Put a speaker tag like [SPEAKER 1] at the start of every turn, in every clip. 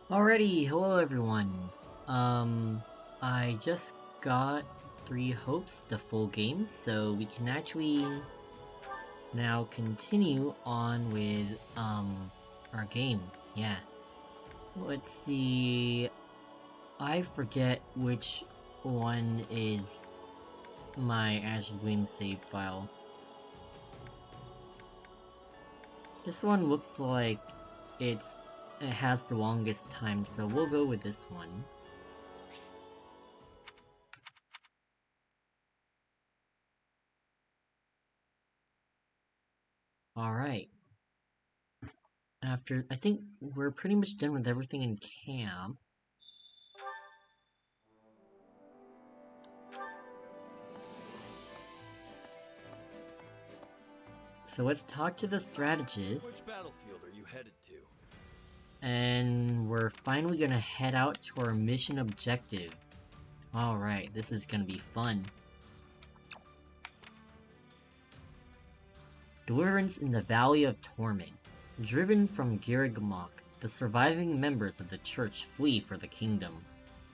[SPEAKER 1] Alrighty, hello everyone. I just got 3 hopes, the full game, so we can actually now continue on with, our game. Yeah. Let's see... I forget which one is my Azure Gleam save file. This one looks like it has the longest time, so we'll go with this one. Alright. I think we're pretty much done with everything in camp. So let's talk to the strategist.
[SPEAKER 2] Which battlefield are you headed to?
[SPEAKER 1] And we're finally gonna head out to our mission objective. Alright, this is gonna be fun. Deliverance in the Valley of Torment. Driven from Girigmok, the surviving members of the church flee for the kingdom.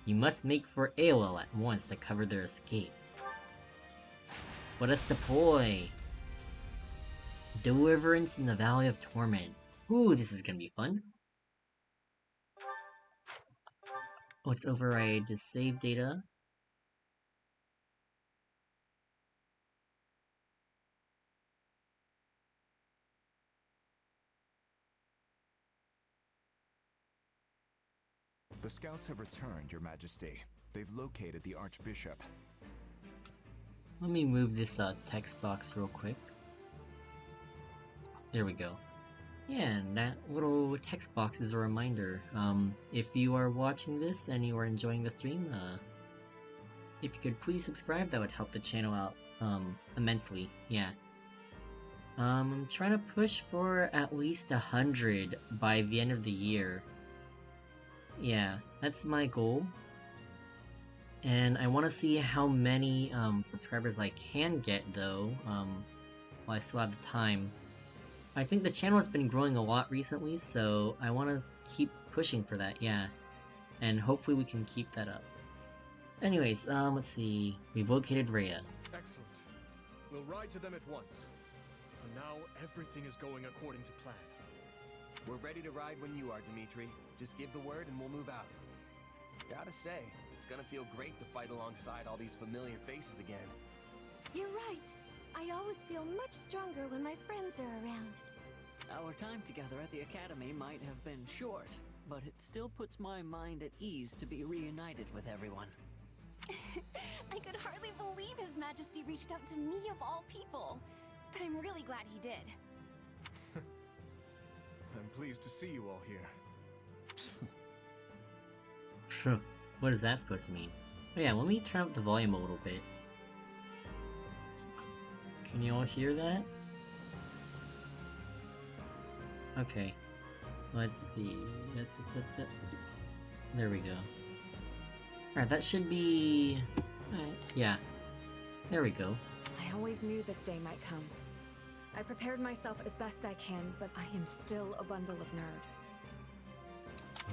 [SPEAKER 1] You must make for Aileil at once to cover their escape. Let us deploy! Deliverance in the Valley of Torment. Ooh, this is gonna be fun. Let's override the save data.
[SPEAKER 3] The scouts have returned, Your Majesty. They've located the Archbishop.
[SPEAKER 1] Let me move this text box real quick. There we go. Yeah, and that little text box is a reminder. If you are watching this and you are enjoying the stream, if you could please subscribe, that would help the channel out, immensely. Yeah. I'm trying to push for at least 100 by the end of the year. Yeah, that's my goal. And I want to see how many, subscribers I can get, though, while I still have the time. I think the channel has been growing a lot recently, so I want to keep pushing for that, yeah. And hopefully we can keep that up. Anyways, let's see. We've located Rhea.
[SPEAKER 2] Excellent. We'll ride to them at once. For now, everything is going according to plan.
[SPEAKER 4] We're ready to ride when you are, Dimitri. Just give the word and we'll move out. Gotta say, it's gonna feel great to fight alongside all these familiar faces again.
[SPEAKER 5] You're right. I always feel much stronger when my friends are around.
[SPEAKER 6] Our time together at the Academy might have been short, but it still puts my mind at ease to be reunited with everyone.
[SPEAKER 5] I could hardly believe His Majesty reached out to me of all people. But I'm really glad he did.
[SPEAKER 2] I'm pleased to see you all here.
[SPEAKER 1] What is that supposed to mean? Oh yeah, let me turn up the volume a little bit. Can you all hear that? Okay. Let's see. There we go. Alright, that should be... Alright, yeah. There we go.
[SPEAKER 5] I always knew this day might come. I prepared myself as best I can, but I am still a bundle of nerves.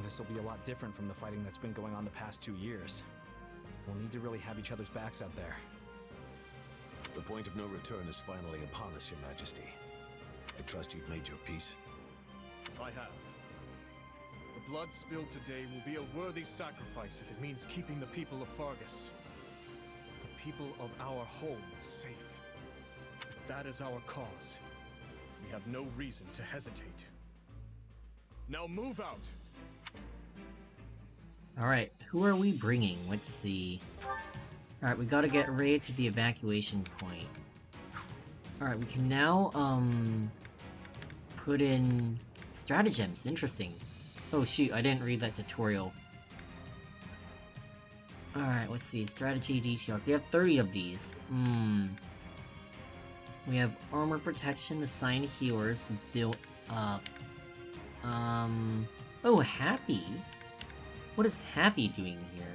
[SPEAKER 7] This will be a lot different from the fighting that's been going on the past 2 years. We'll need to really have each other's backs out there.
[SPEAKER 8] The point of no return is finally upon us, Your Majesty. I trust you've made your peace.
[SPEAKER 2] I have. The blood spilled today will be a worthy sacrifice if it means keeping the people of Fargus, the people of our home, safe. That is our cause. We have no reason to hesitate. Now move out!
[SPEAKER 1] Alright, who are we bringing? Let's see. Alright, we gotta get Rhea to the evacuation point. Alright, we can now, put in stratagems. Interesting. Oh shoot, I didn't read that tutorial. Alright, let's see. Strategy details. We have 30 of these. We have armor protection, assigned healers built up. Oh, Happy? What is Happy doing here?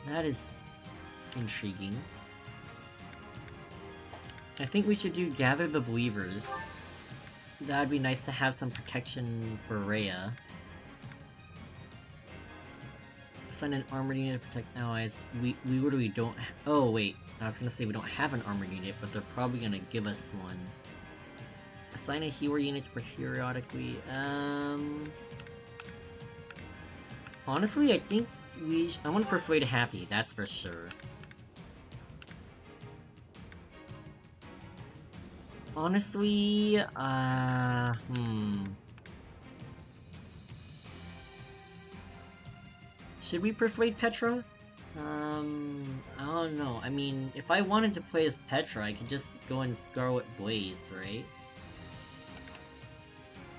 [SPEAKER 1] That is intriguing. I think we should do Gather the Believers. that'd be nice to have some protection for Rhea. Assign an armored unit to protect allies. We literally don't oh wait, I was gonna say we don't have an armored unit, but they're probably gonna give us one. Assign a healer unit to periodically, honestly, I think I want to persuade Happy, that's for sure. Honestly, should we persuade Petra? I don't know. I mean, if I wanted to play as Petra, I could just go in Scarlet Blaze, right?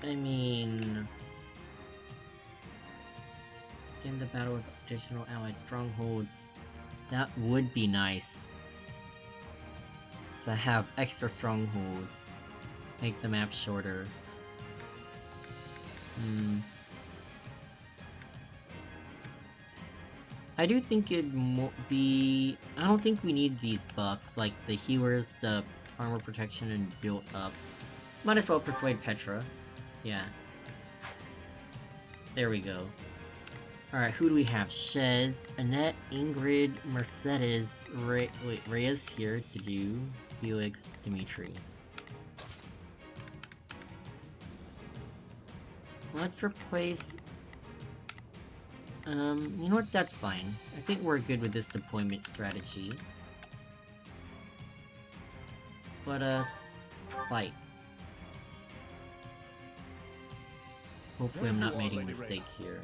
[SPEAKER 1] I mean... in the battle with additional allied strongholds. That would be nice. To have extra strongholds. Make the map shorter. I do think it'd be... I don't think we need these buffs, like the healers, the armor protection, and build up. Might as well persuade Petra. Yeah. There we go. Alright, who do we have? Shez, Annette, Ingrid, Mercedes, Rhea's here, Dedu, Felix, Dimitri. Let's replace... you know what? That's fine. I think we're good with this deployment strategy. Let us fight. Hopefully I'm not making a mistake here.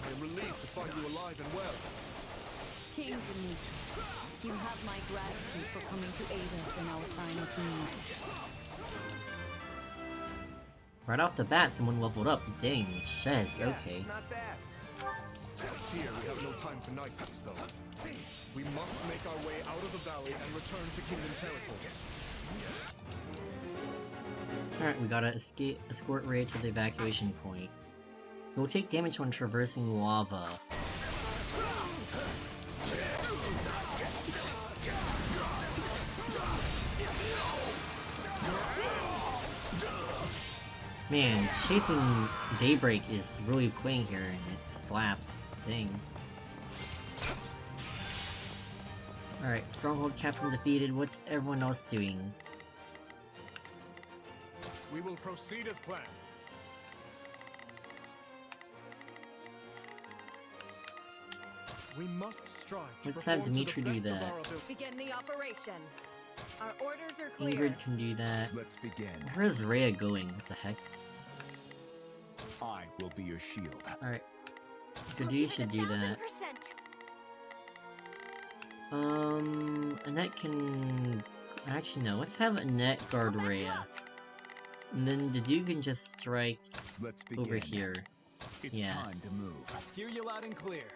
[SPEAKER 2] I am relieved to find you alive and well.
[SPEAKER 5] King Dimitri, you have my gratitude for coming to aid us in our time of need.
[SPEAKER 1] Right off the bat, someone leveled up. Dang, Shez, okay.
[SPEAKER 4] Not bad.
[SPEAKER 2] Here we have no time for niceties, though. We must make our way out of the valley and return to Kingdom territory.
[SPEAKER 1] Alright, we gotta escort Rhea to the evacuation point. We'll take damage when traversing lava. Man, chasing Daybreak is really playing here, and it slaps. Dang. Alright, Stronghold Captain defeated. What's everyone else doing?
[SPEAKER 2] We will proceed as planned. We must strive to
[SPEAKER 1] Let's have
[SPEAKER 2] perform to the
[SPEAKER 1] Dimitri do
[SPEAKER 2] best of
[SPEAKER 1] that.
[SPEAKER 2] our ability.
[SPEAKER 5] Begin the operation. Our orders are clear.
[SPEAKER 1] Ingrid can do that.
[SPEAKER 3] Let's begin.
[SPEAKER 1] Where's Rhea going? What the heck?
[SPEAKER 3] I will be your shield.
[SPEAKER 1] Alright.
[SPEAKER 5] We'll
[SPEAKER 1] Dedu
[SPEAKER 5] give
[SPEAKER 1] should
[SPEAKER 5] it
[SPEAKER 1] do that.
[SPEAKER 5] 1000%.
[SPEAKER 1] Annette can... Actually, no. Let's have Annette guard Rhea. And then Dedu can just strike
[SPEAKER 3] Let's begin.
[SPEAKER 1] over here.
[SPEAKER 3] It's
[SPEAKER 1] Yeah.
[SPEAKER 3] time to move.
[SPEAKER 7] Hear you loud and clear.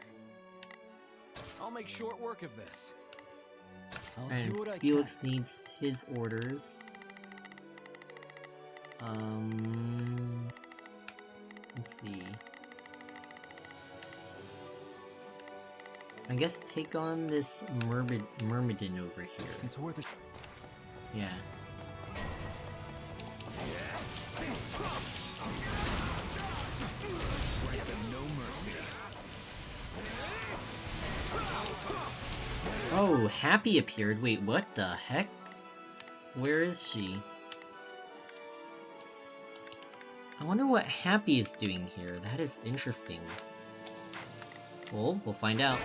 [SPEAKER 7] I'll make short work of this. I'll do
[SPEAKER 1] And
[SPEAKER 7] what I
[SPEAKER 1] Felix needs his orders. Let's see. I guess take on this Myrmidon over here.
[SPEAKER 3] It's worth it.
[SPEAKER 1] Yeah.
[SPEAKER 3] Grant them no mercy.
[SPEAKER 1] Oh, Happy appeared. Wait, what the heck? Where is she? I wonder what Happy is doing here. That is interesting. Well, we'll find out.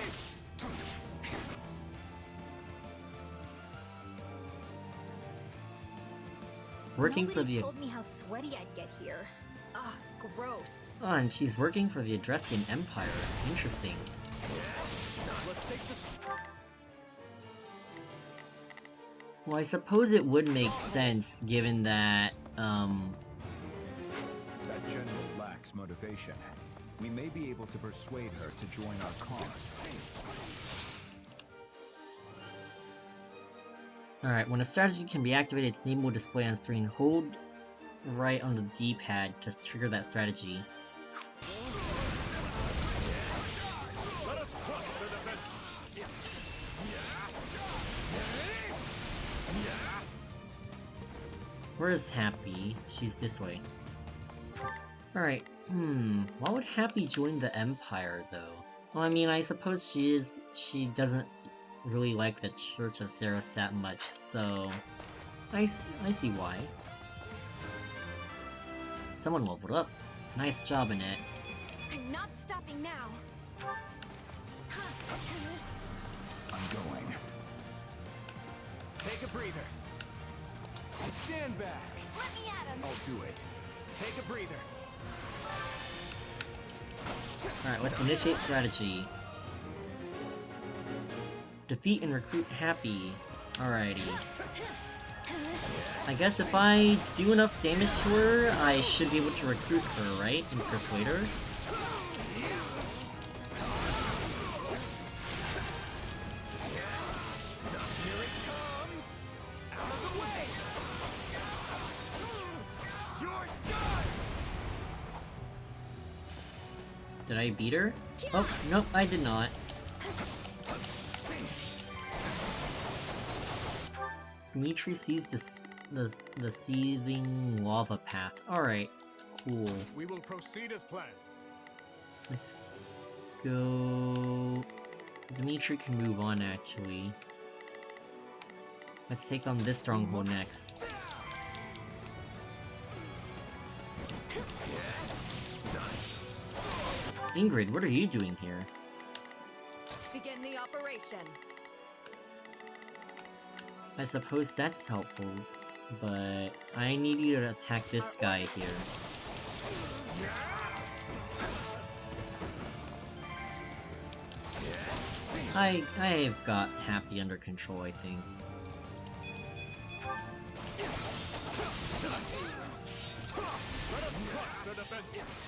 [SPEAKER 1] Working for
[SPEAKER 5] Nobody
[SPEAKER 1] the...
[SPEAKER 5] told me how sweaty I'd get here. Ugh, gross.
[SPEAKER 1] Oh, and she's working for the Adrestian Empire. Interesting.
[SPEAKER 2] Let's take this.
[SPEAKER 1] Well, I suppose it would make sense, given that,
[SPEAKER 3] That general lacks motivation. We may be able to persuade her to join our cause.
[SPEAKER 1] Alright, when a strategy can be activated, its name will display on screen. Hold right on the D-pad to trigger that strategy.
[SPEAKER 2] Let us crush their defenses.
[SPEAKER 1] Where's Happy? She's this way. Alright, why would Happy join the Empire, though? Well, I mean, I suppose she doesn't really like the Church of Ceres that much, so... I see why. Someone leveled up. Nice job, Annette.
[SPEAKER 5] I'm not stopping now.
[SPEAKER 3] I'm going.
[SPEAKER 4] Take a breather. Stand back.
[SPEAKER 5] Let me at him.
[SPEAKER 4] I'll do it. Take a breather.
[SPEAKER 1] Alright, let's initiate strategy. Defeat and recruit Happy. Alrighty. I guess if I do enough damage to her, I should be able to recruit her, right? And persuade her?
[SPEAKER 4] Here it comes. Out of the way. You're done.
[SPEAKER 1] Did I beat her? Oh, nope, I did not. Dimitri sees the seething lava path. Alright, cool.
[SPEAKER 2] We will proceed as planned.
[SPEAKER 1] Let's go... Dimitri can move on, actually. Let's take on this stronghold next. Ingrid, what are you doing here?
[SPEAKER 5] Begin the operation.
[SPEAKER 1] I suppose that's helpful, but I need you to attack this guy here. I've got Happy under control, I think.
[SPEAKER 2] Let us crush their defenses.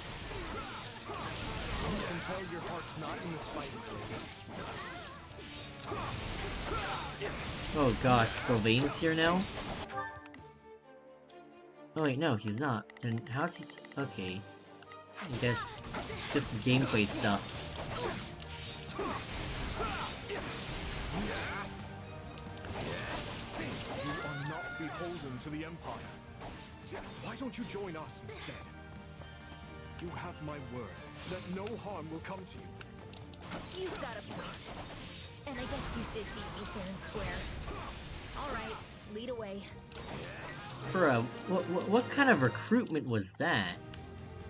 [SPEAKER 2] You can tell your heart's not in this fight.
[SPEAKER 1] Oh gosh, Sylvain's here now? Oh wait, no, he's not. Then how's he okay. I guess just gameplay stuff.
[SPEAKER 2] You are not beholden to the Empire. Why don't you join us instead? You have my word that no harm will come to you.
[SPEAKER 5] You've got a point. And I guess you did beat me fair and square. Alright, lead away.
[SPEAKER 1] Bruh, what kind of recruitment was that?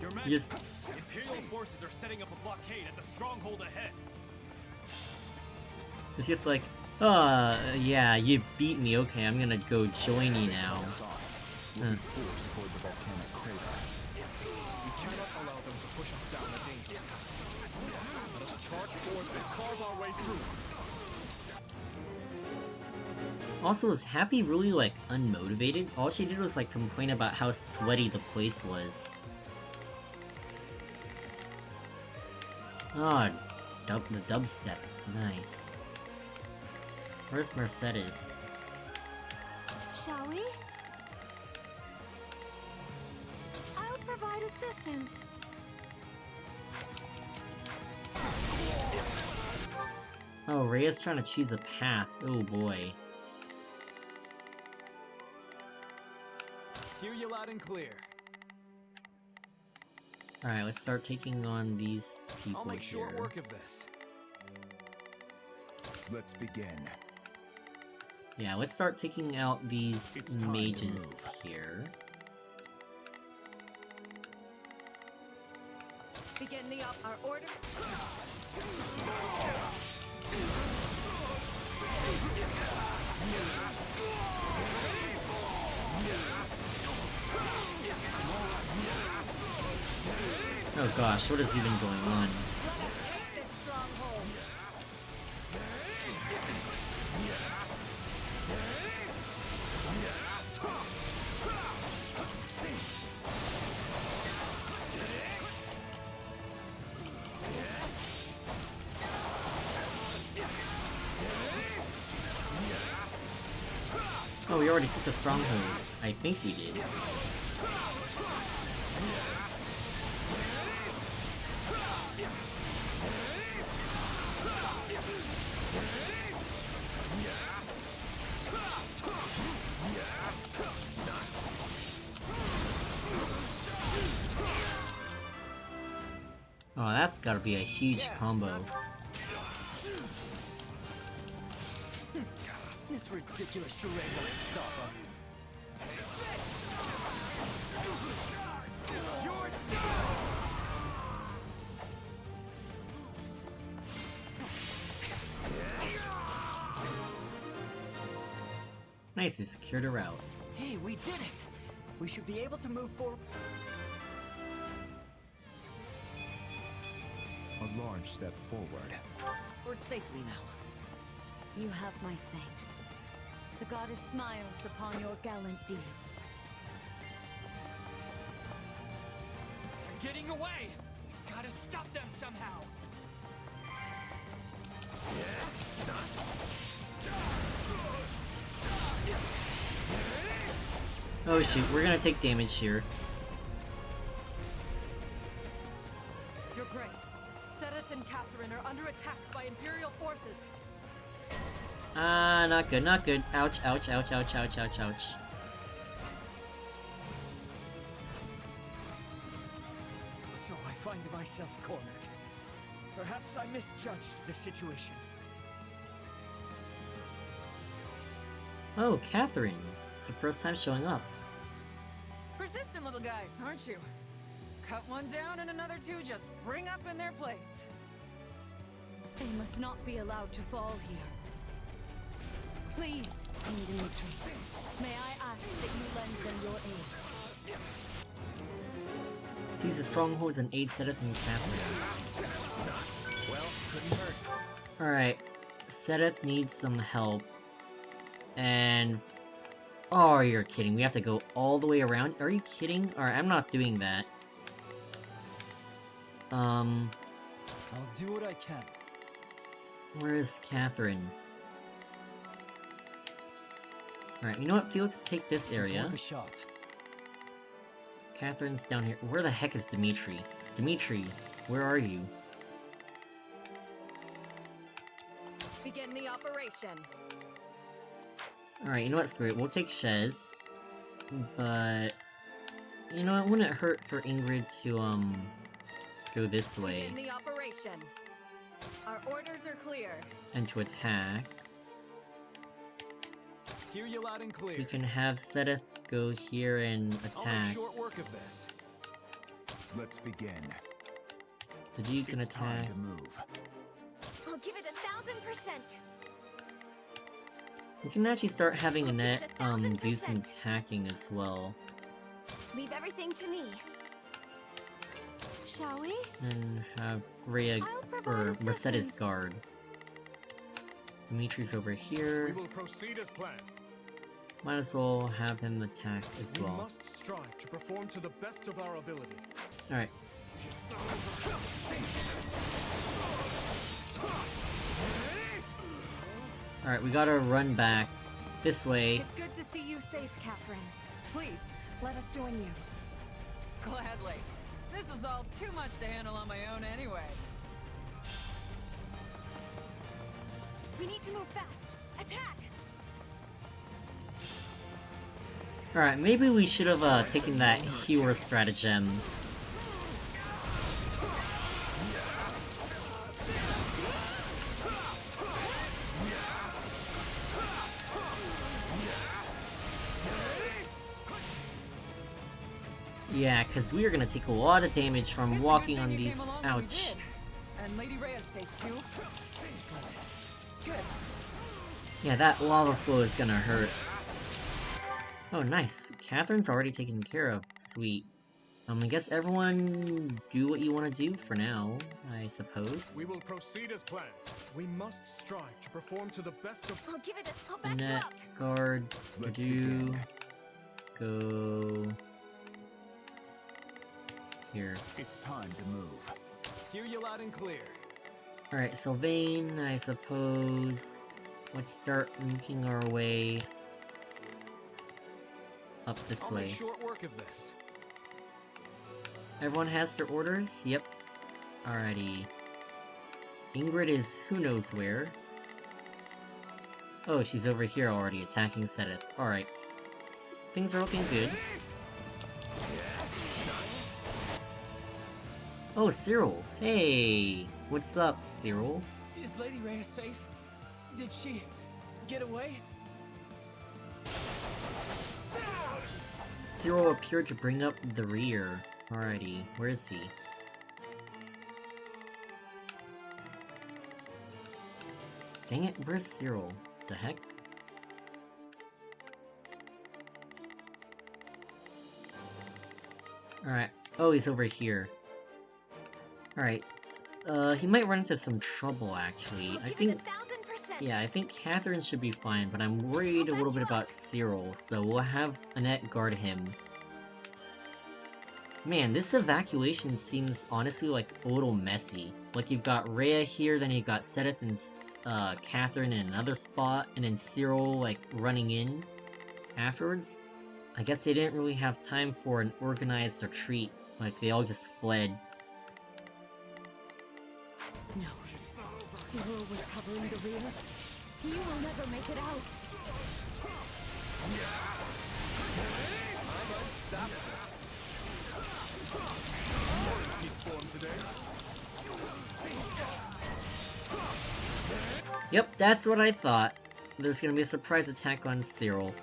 [SPEAKER 2] Your
[SPEAKER 1] You just...
[SPEAKER 2] Imperial forces are setting up a blockade at the stronghold ahead.
[SPEAKER 1] It's just like, yeah, you beat me, okay, I'm gonna go join you now.
[SPEAKER 3] We'll be forced toward the volcanic crater.
[SPEAKER 2] We cannot allow them to push us down a dangerous path. Let us charge forth and carve our way through.
[SPEAKER 1] Also, is Happy really, like, unmotivated? All she did was, like, complain about how sweaty the place was. Ah, the dubstep. Nice. Where's Mercedes?
[SPEAKER 5] Shall we? I'll provide assistance.
[SPEAKER 1] Oh, Rhea's trying to choose a path. Oh boy.
[SPEAKER 7] Hear you loud and clear.
[SPEAKER 1] Alright, let's start taking on these people
[SPEAKER 7] I'll make
[SPEAKER 1] here.
[SPEAKER 7] short work of this.
[SPEAKER 3] Let's begin.
[SPEAKER 1] Yeah, let's start taking out these
[SPEAKER 3] It's time to
[SPEAKER 1] mages
[SPEAKER 3] move.
[SPEAKER 1] here.
[SPEAKER 5] Begin our order.
[SPEAKER 1] Oh gosh, what is even going on?
[SPEAKER 5] Let us take this stronghold.
[SPEAKER 1] Oh, we already took the stronghold. I think we did. Oh, that's gotta be a huge combo.
[SPEAKER 6] This ridiculous charade won't stop us.
[SPEAKER 1] Nice, he secured a route.
[SPEAKER 6] Hey, we did it! We should be able to move forward.
[SPEAKER 3] A large step forward.
[SPEAKER 6] Forward safely now.
[SPEAKER 5] You have my thanks. The goddess smiles upon your gallant deeds.
[SPEAKER 9] They're getting away! We've gotta stop them somehow!
[SPEAKER 1] Oh shoot, we're gonna take damage here.
[SPEAKER 10] Your Grace, Sereth and Catherine are under attack by Imperial forces.
[SPEAKER 1] Ah, not good, not good. Ouch, ouch, ouch, ouch, ouch, ouch, ouch.
[SPEAKER 6] So I find myself cornered. Perhaps I misjudged the situation.
[SPEAKER 1] Oh, Catherine. It's the first time showing up.
[SPEAKER 10] Persistent little guys, aren't you? Cut one down and another two just spring up in their place.
[SPEAKER 5] They must not be allowed to fall here. Please, King Dimitri, may I ask that you lend them your aid?
[SPEAKER 1] Seize the strongholds and aid Sedith and Catherine.
[SPEAKER 7] Well, couldn't hurt.
[SPEAKER 1] Alright, Sedith needs some help. And... Oh, you're kidding. We have to go all the way around? Are you kidding? Alright, I'm not doing that.
[SPEAKER 6] I'll do what I can.
[SPEAKER 1] Where is Catherine? Alright, you know what, Felix? Take this area.
[SPEAKER 6] It's worth a shot.
[SPEAKER 1] Catherine's down here. Where the heck is Dimitri? Dimitri, where are you?
[SPEAKER 10] Begin the operation.
[SPEAKER 1] Alright, you know what, screw it. We'll take Shez. But... You know, it wouldn't hurt for Ingrid to, go this way.
[SPEAKER 10] Begin the operation. Our orders are clear.
[SPEAKER 1] And to attack.
[SPEAKER 7] Hear you loud and clear.
[SPEAKER 1] We can have Sedith go here and
[SPEAKER 7] I'll make
[SPEAKER 1] attack.
[SPEAKER 7] short work of this.
[SPEAKER 3] Let's begin.
[SPEAKER 1] The Duke can
[SPEAKER 3] It's time
[SPEAKER 1] attack.
[SPEAKER 3] to move.
[SPEAKER 10] I'll give it 1000%.
[SPEAKER 1] We can actually start having Annette, do some attacking as well.
[SPEAKER 10] Leave everything to me. Shall we?
[SPEAKER 1] And have Rhea,
[SPEAKER 10] I'll provide
[SPEAKER 1] or Mercedes
[SPEAKER 10] assistance.
[SPEAKER 1] guard. Dimitri's over
[SPEAKER 2] We
[SPEAKER 1] here.
[SPEAKER 2] will proceed as planned.
[SPEAKER 1] Might as well have him attack as
[SPEAKER 2] We
[SPEAKER 1] well.
[SPEAKER 2] must strive to perform to the best of our ability.
[SPEAKER 1] Alright. Alright, we gotta run back this way.
[SPEAKER 10] It's good to see you safe, Catherine. Please, let us join you.
[SPEAKER 9] Gladly. This was all too much to handle on my own anyway.
[SPEAKER 10] We need to move fast. Attack!
[SPEAKER 1] Alright, maybe we should have taken that hero stratagem. Yeah, because we are gonna take a lot of damage from
[SPEAKER 9] It's a
[SPEAKER 1] walking
[SPEAKER 9] good
[SPEAKER 1] on
[SPEAKER 9] thing you
[SPEAKER 1] these.
[SPEAKER 9] came along when you
[SPEAKER 1] Ouch.
[SPEAKER 9] did. And Lady Rhea's safe too. Good.
[SPEAKER 1] Yeah, that lava flow is gonna hurt. Oh, nice. Catherine's already taken care of. Sweet. I guess everyone do what you want to do for now, I suppose.
[SPEAKER 2] We will proceed as planned. We must strive to perform to the best of...
[SPEAKER 10] I'll give it a... I'll back you
[SPEAKER 1] Net,
[SPEAKER 10] up.
[SPEAKER 1] guard,
[SPEAKER 3] Let's
[SPEAKER 1] do,
[SPEAKER 3] begin.
[SPEAKER 1] go... Here.
[SPEAKER 3] It's time to move.
[SPEAKER 7] Hear you loud and clear.
[SPEAKER 1] Alright, Sylvain, I suppose... Let's start making our way... up this
[SPEAKER 7] I'll
[SPEAKER 1] way.
[SPEAKER 7] make short work of this.
[SPEAKER 1] Everyone has their orders? Yep. Alrighty. Ingrid is who knows where. Oh, she's over here already attacking Sedith. Alright. Things are looking good. Oh, Cyril. Hey, what's up, Cyril?
[SPEAKER 6] Is Lady Rhea safe? Did she get away?
[SPEAKER 1] Cyril appeared to bring up the rear. Alrighty, where is he? Dang it, where's Cyril? The heck? Alright. Oh, he's over here. Alright. He might run into some trouble, actually. I think... Yeah, I think Catherine should be fine, but I'm worried a little bit about Cyril, so we'll have Annette guard him. Man, this evacuation seems honestly like a little messy. Like, you've got Rhea here, then you've got Sedith and Catherine in another spot, and then Cyril, like, running in afterwards. I guess they didn't really have time for an organized retreat. Like, they all just fled.
[SPEAKER 5] No. Cyril was covering the rear. He will never make it out.
[SPEAKER 4] I'm unstoppable.
[SPEAKER 1] Yep, that's what I thought. There's gonna be a surprise attack on Cyril.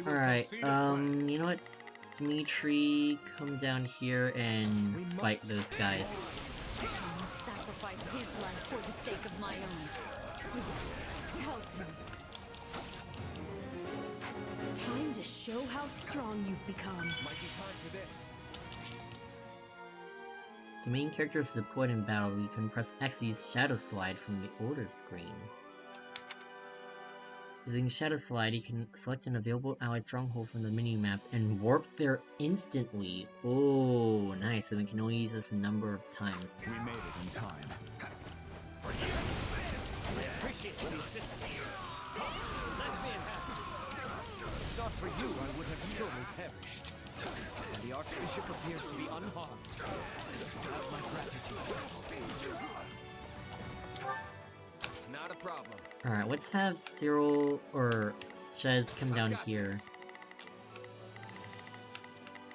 [SPEAKER 1] Alright, you know what? Dimitri, come down here and fight those guys.
[SPEAKER 5] I shall not sacrifice his life for the sake of my own. Please, help me. Time to show how strong you've become.
[SPEAKER 4] Might be time for this.
[SPEAKER 1] The main character is deployed in battle. You can press X to use Shadow Slide from the order screen. Using Shadow Slide, you can select an available allied stronghold from the minimap and warp there instantly. Oh, nice, and we can only use this a number of times.
[SPEAKER 3] We made it in time.
[SPEAKER 6] I appreciate the assistance. If not for you, I would have surely perished. And the Archbishop appears to be unharmed. Have my gratitude.
[SPEAKER 4] Not a problem.
[SPEAKER 1] Alright, let's have Cyril or Shez come down here.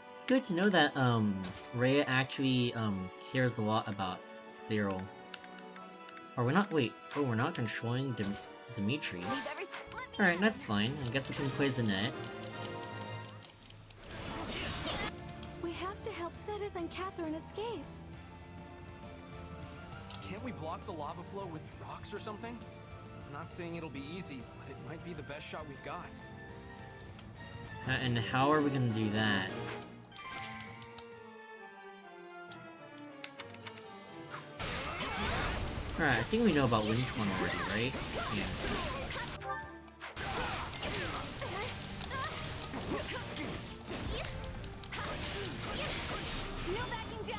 [SPEAKER 1] It's good to know that, Rhea actually, cares a lot about Cyril. Are we not- wait, oh, we're not controlling Dimitri. Alright, that's fine. I guess we can play Zanette.
[SPEAKER 5] We have to help Sedith and Catherine escape.
[SPEAKER 7] Can't we block the lava flow with rocks or something? I'm not saying it'll be easy, but it might be the best shot we've got.
[SPEAKER 1] And how are we gonna do that? Alright, I think we know about Wind One already, right? Yeah.
[SPEAKER 5] No backing down.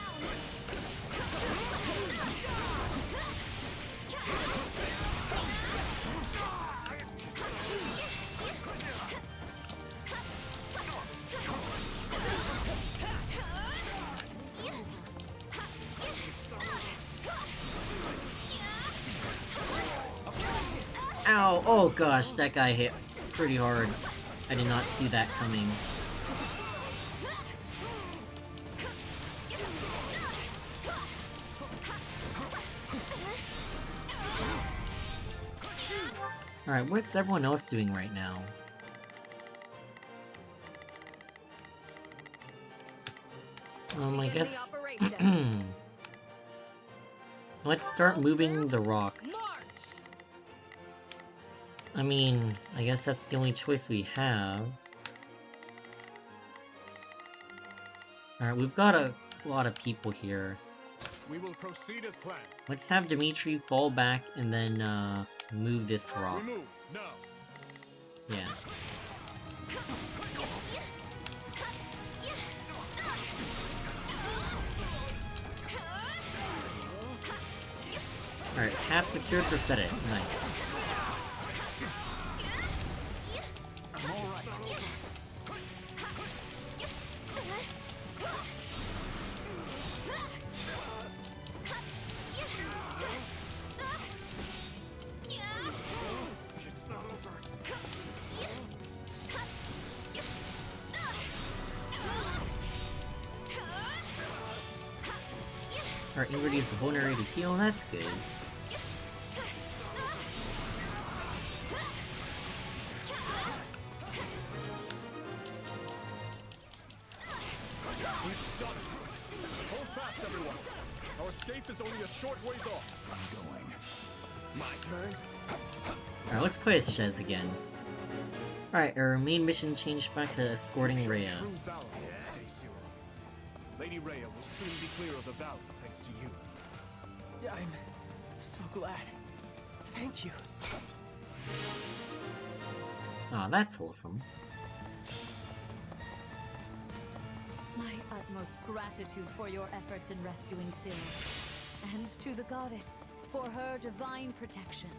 [SPEAKER 1] Ow! Oh gosh, that guy hit pretty hard. I did not see that coming. Alright, what's everyone else doing right now? I guess... let's start moving the rocks. I mean, I guess that's the only choice we have. Alright, we've got a lot of people here.
[SPEAKER 2] We will proceed as planned.
[SPEAKER 1] Let's have Dimitri fall back and then, move this rock.
[SPEAKER 2] Remove now.
[SPEAKER 1] Yeah. Alright, half secured for set it. Nice. Alright, you reduce the vulnerability to heal, that's good.
[SPEAKER 2] We've done it! Hold fast, everyone! Our escape is only a short ways off.
[SPEAKER 3] I'm going.
[SPEAKER 4] My turn?
[SPEAKER 1] Alright, let's play as Shez again. Alright, our main mission changed back to escorting Rhea.
[SPEAKER 2] True valor, Stay Zero. Lady Rhea will soon be clear of the valley thanks to you.
[SPEAKER 6] I'm so glad. Thank you.
[SPEAKER 1] Aw, that's wholesome.
[SPEAKER 5] My utmost gratitude for your efforts in rescuing Syl, and to the goddess for her divine protection.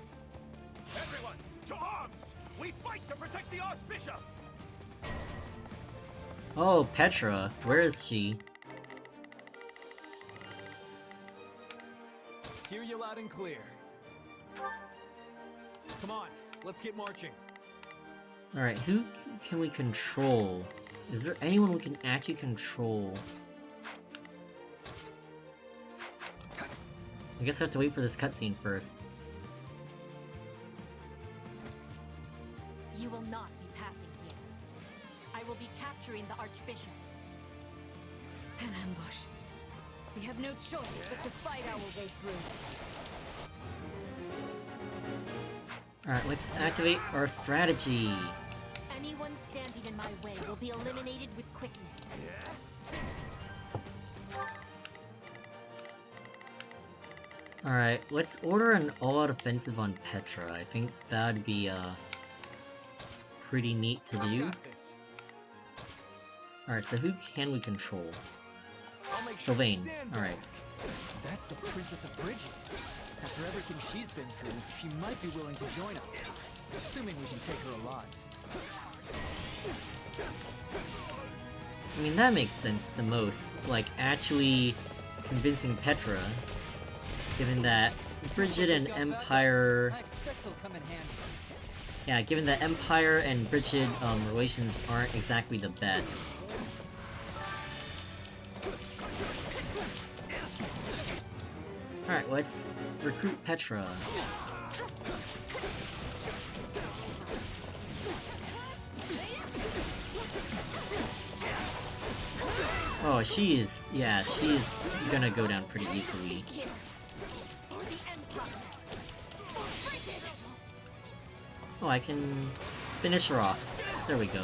[SPEAKER 2] Everyone, to arms! We fight to protect the Archbishop!
[SPEAKER 1] Oh, Petra. Where is she?
[SPEAKER 7] Hear you loud and clear. Come on, let's get marching.
[SPEAKER 1] Alright, who can we control? Is there anyone we can actually control? I guess I have to wait for this cutscene first.
[SPEAKER 5] You will not be passing here. I will be capturing the Archbishop. An ambush. We have no choice but to fight our way through.
[SPEAKER 1] Alright, let's activate our strategy.
[SPEAKER 5] Anyone standing in my way will be eliminated with quickness.
[SPEAKER 1] Alright, let's order an all-out offensive on Petra. I think that'd be, pretty neat to do. Alright, so who can we control? Sylvain. Alright.
[SPEAKER 6] That's the Princess of Bridget. After everything she's been through, she might be willing to join us. Assuming we can take her alive.
[SPEAKER 1] I mean, that makes sense the most. Like, actually convincing Petra. Given that Bridget and Empire...
[SPEAKER 6] I expect they'll come in handy.
[SPEAKER 1] Yeah, given that Empire and Bridget, relations aren't exactly the best. Alright, let's recruit Petra. Oh, she's gonna go down pretty easily. Oh, I can finish her off. There we go.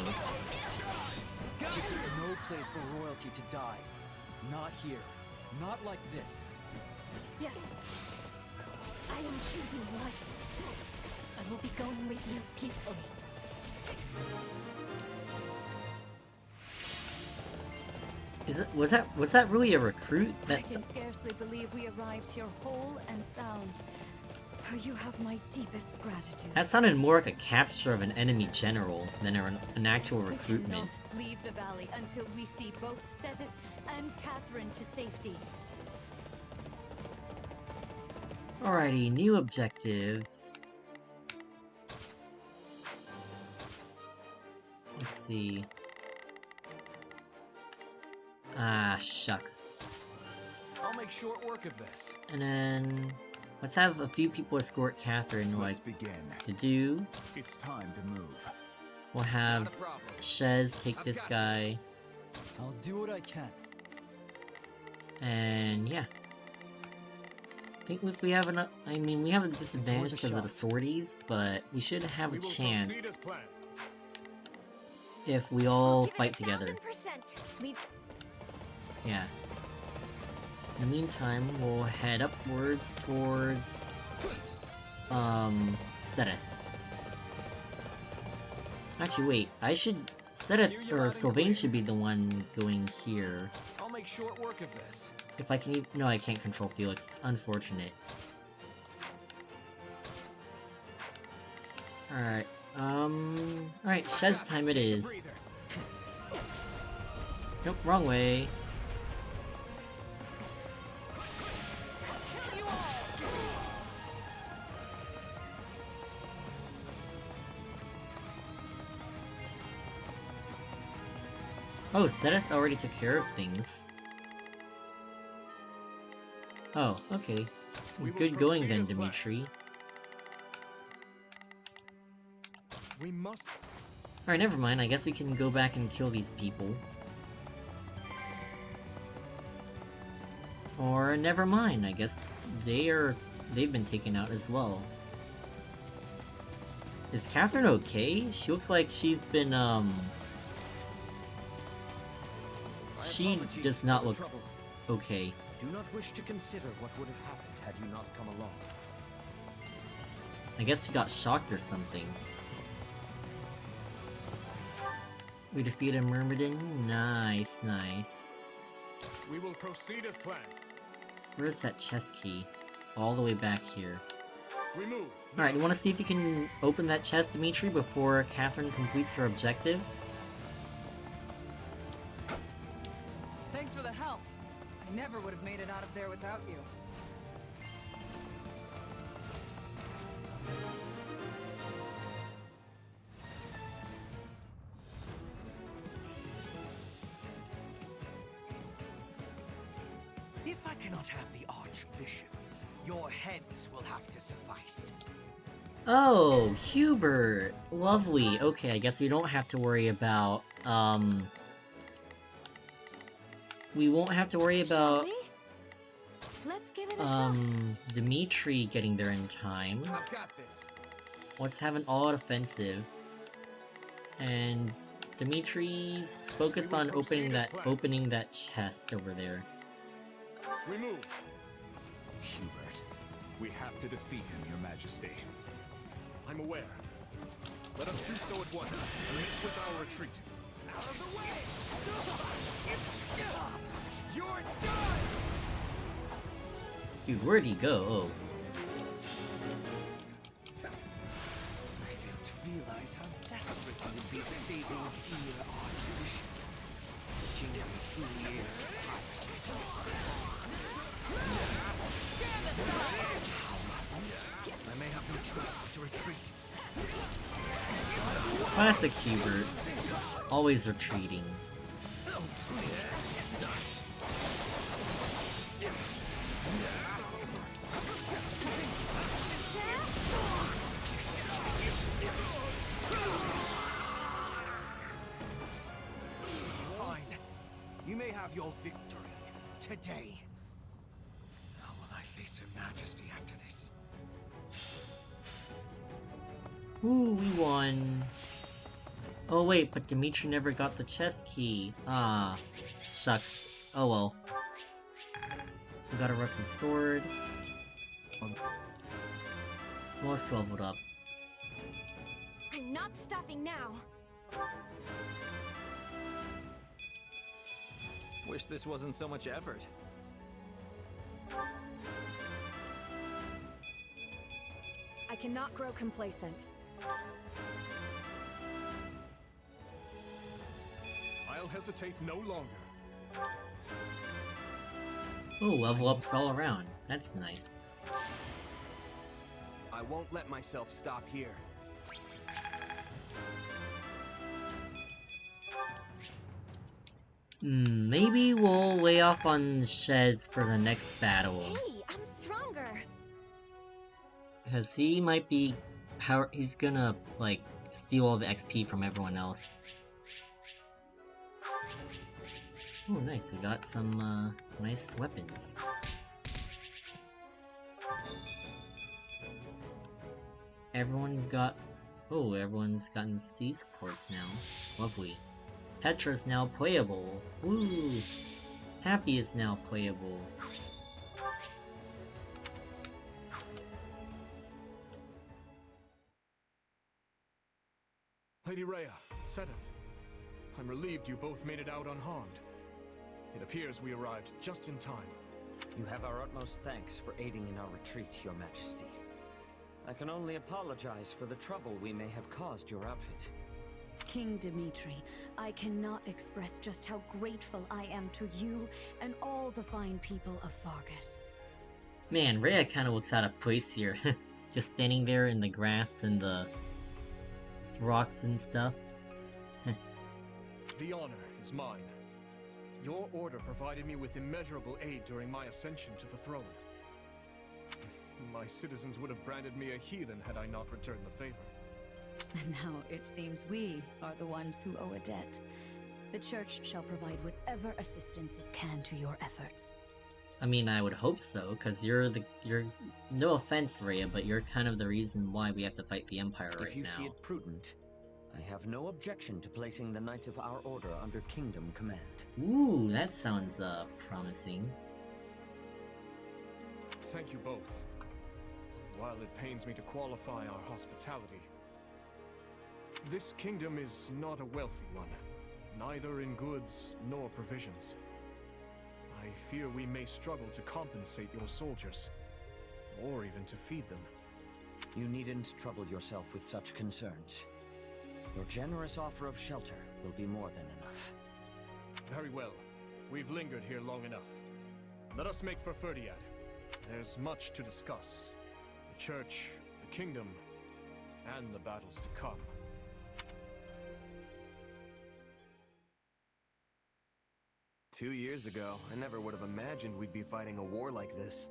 [SPEAKER 6] This is no place for royalty to die. Not here. Not like this.
[SPEAKER 5] Yes. I am choosing life. I will be going with you peacefully.
[SPEAKER 1] Was that really a recruit?
[SPEAKER 5] I can scarcely believe we arrived here whole and sound. You have my deepest gratitude.
[SPEAKER 1] That sounded more like a capture of an enemy general than an actual recruitment.
[SPEAKER 5] We cannot leave the valley until we see both Seteth and Catherine to safety.
[SPEAKER 1] Alrighty, new objective. Let's see. Ah, shucks.
[SPEAKER 7] I'll make short work of this.
[SPEAKER 1] And then let's have a few people escort Catherine,
[SPEAKER 3] Let's
[SPEAKER 1] like,
[SPEAKER 3] begin.
[SPEAKER 1] to do.
[SPEAKER 3] It's time to move.
[SPEAKER 1] We'll have Shez take this guy.
[SPEAKER 6] I'll do what I can.
[SPEAKER 1] And yeah. I think if we have enough, I mean, we have a disadvantage because of the sorties, but we should have a chance if we all fight together. Yeah. In the meantime, we'll head upwards towards, Seteth. Actually, wait, Seteth, or Sylvain should be the one going here.
[SPEAKER 7] I'll make short work of this.
[SPEAKER 1] If I can no, I can't control Felix. Unfortunate. Alright, alright, Shez time it is. Nope, wrong way. Oh, Seteth already took care of things. Oh, okay.
[SPEAKER 2] We will
[SPEAKER 1] Good going
[SPEAKER 2] proceed
[SPEAKER 1] then,
[SPEAKER 2] as planned.
[SPEAKER 1] Dimitri.
[SPEAKER 2] We must.
[SPEAKER 1] Alright, never mind. I guess we can go back and kill these people. Or never mind. I guess they've been taken out as well. Is Catherine okay? She looks like she's been she
[SPEAKER 6] apologies
[SPEAKER 1] does
[SPEAKER 6] for
[SPEAKER 1] not
[SPEAKER 6] the
[SPEAKER 1] look
[SPEAKER 6] trouble.
[SPEAKER 1] okay.
[SPEAKER 6] Do not wish to consider what would have happened had you not come along.
[SPEAKER 1] I guess she got shocked or something. We defeated Myrmidon. Nice, nice.
[SPEAKER 2] We will proceed as planned.
[SPEAKER 1] Where's that chest key? All the way back here.
[SPEAKER 2] We move.
[SPEAKER 1] Alright, you want to see if you can open that chest, Dimitri, before Catherine completes her objective?
[SPEAKER 10] Thanks for the help. I never would have made it out of there without you.
[SPEAKER 6] If I cannot have the Archbishop, your heads will have to suffice.
[SPEAKER 1] Oh, Hubert! Lovely. Okay, I guess we don't have to worry about, we won't have to worry
[SPEAKER 5] Shall
[SPEAKER 1] about,
[SPEAKER 5] we? Let's give it a shot.
[SPEAKER 1] Dimitri getting there in time.
[SPEAKER 4] I've got this.
[SPEAKER 1] Let's have an all-out offensive. And Dimitri's focus on opening that chest over there.
[SPEAKER 2] We move.
[SPEAKER 3] Hubert, we have to defeat him, Your Majesty.
[SPEAKER 2] I'm aware. Let us do so at once. And make with our retreat.
[SPEAKER 4] Out of the way! You're done!
[SPEAKER 1] Dude, where'd he go? Oh.
[SPEAKER 6] I fail to realize how desperate you would be to save your dear Archbishop. The kingdom truly is a tiresome place. I may have no choice but to retreat.
[SPEAKER 1] Classic Hubert. Always retreating.
[SPEAKER 6] Fine. You may have your victory today. How will I face Her Majesty after this?
[SPEAKER 1] Ooh, we won. Oh wait, but Dimitri never got the chest key. Ah, shucks. Oh well. We got a rusted sword. Most leveled up.
[SPEAKER 5] I'm not stopping now.
[SPEAKER 7] Wish this wasn't so much effort.
[SPEAKER 5] I cannot grow complacent.
[SPEAKER 2] I'll hesitate no longer.
[SPEAKER 1] Oh, level ups all around. That's nice.
[SPEAKER 4] I won't let myself stop here.
[SPEAKER 1] Maybe we'll lay off on Shez for the next battle.
[SPEAKER 5] Hey, I'm stronger.
[SPEAKER 1] Because he might be he's gonna, like, steal all the XP from everyone else. Oh, nice. We got some, nice weapons. Everyone's gotten C supports now. Lovely. Petra's now playable. Woo! Happy is now playable.
[SPEAKER 2] Lady Rhea, Sedith, I'm relieved you both made it out unharmed. It appears we arrived just in time.
[SPEAKER 6] You have our utmost thanks for aiding in our retreat, Your Majesty. I can only apologize for the trouble we may have caused your outfit.
[SPEAKER 5] King Dimitri, I cannot express just how grateful I am to you and all the fine people of Fargus.
[SPEAKER 1] Man, Rhea kinda looks out of place here. Just standing there in the grass and the rocks and stuff.
[SPEAKER 2] The honor is mine. Your order provided me with immeasurable aid during my ascension to the throne. My citizens would have branded me a heathen had I not returned the favor.
[SPEAKER 5] And now it seems we are the ones who owe a debt. The church shall provide whatever assistance it can to your efforts.
[SPEAKER 1] I mean, I would hope so, because you're no offense, Rhea, but you're kind of the reason why we have to fight the Empire right now.
[SPEAKER 6] If you see it prudent, I have no objection to placing the Knights of our Order under Kingdom command.
[SPEAKER 1] Ooh, that sounds, promising.
[SPEAKER 2] Thank you both. While it pains me to qualify our hospitality, this kingdom is not a wealthy one, neither in goods nor provisions. I fear we may struggle to compensate your soldiers, or even to feed them.
[SPEAKER 6] You needn't trouble yourself with such concerns. Your generous offer of shelter will be more than enough.
[SPEAKER 2] Very well. We've lingered here long enough. Let us make for Ferdiad. There's much to discuss. The church, the kingdom, and the battles to come.
[SPEAKER 4] "2 years ago, I never would have imagined we'd be fighting a war like this.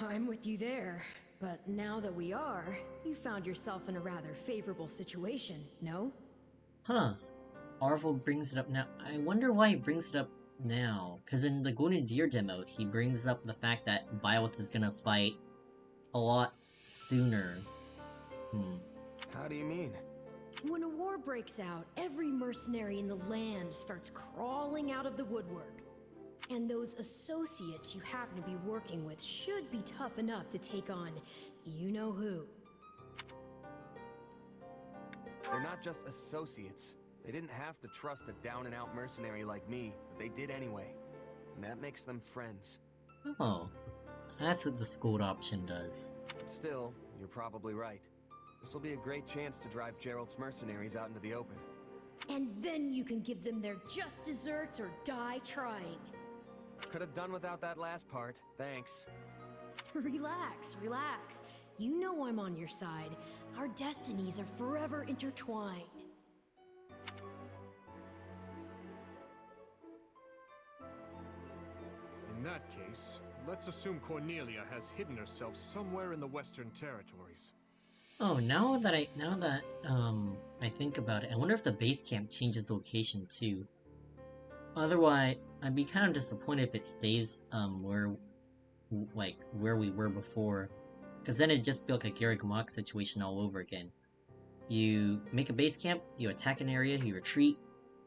[SPEAKER 11] I'm with you there. But now that we are, you found yourself in a rather favorable situation, no?
[SPEAKER 1] Huh. Arvel brings it up now. I wonder why he brings it up now. Because in the Gwynedier demo, he brings up the fact that Byleth is gonna fight a lot sooner.
[SPEAKER 4] How do you mean?
[SPEAKER 11] When a war breaks out, every mercenary in the land starts crawling out of the woodwork. And those associates you happen to be working with should be tough enough to take on you-know-who.
[SPEAKER 4] They're not just associates. They didn't have to trust a down-and-out mercenary like me, but they did anyway. And that makes them friends.
[SPEAKER 1] Oh. That's what the schooled option does.
[SPEAKER 4] Still, you're probably right. This'll be a great chance to drive Gerald's mercenaries out into the open.
[SPEAKER 11] And then you can give them their just desserts or die trying.
[SPEAKER 4] Could have done without that last part, thanks.
[SPEAKER 11] Relax, relax. You know I'm on your side. Our destinies are forever intertwined.
[SPEAKER 2] In that case, let's assume Cornelia has hidden herself somewhere in the Western Territories.
[SPEAKER 1] Oh, now that I think about it, I wonder if the base camp changes location too. Otherwise, I'd be kind of disappointed if it stays, where we were before. Because then it'd just be like a Garreg Mach situation all over again. You make a base camp, you attack an area, you retreat,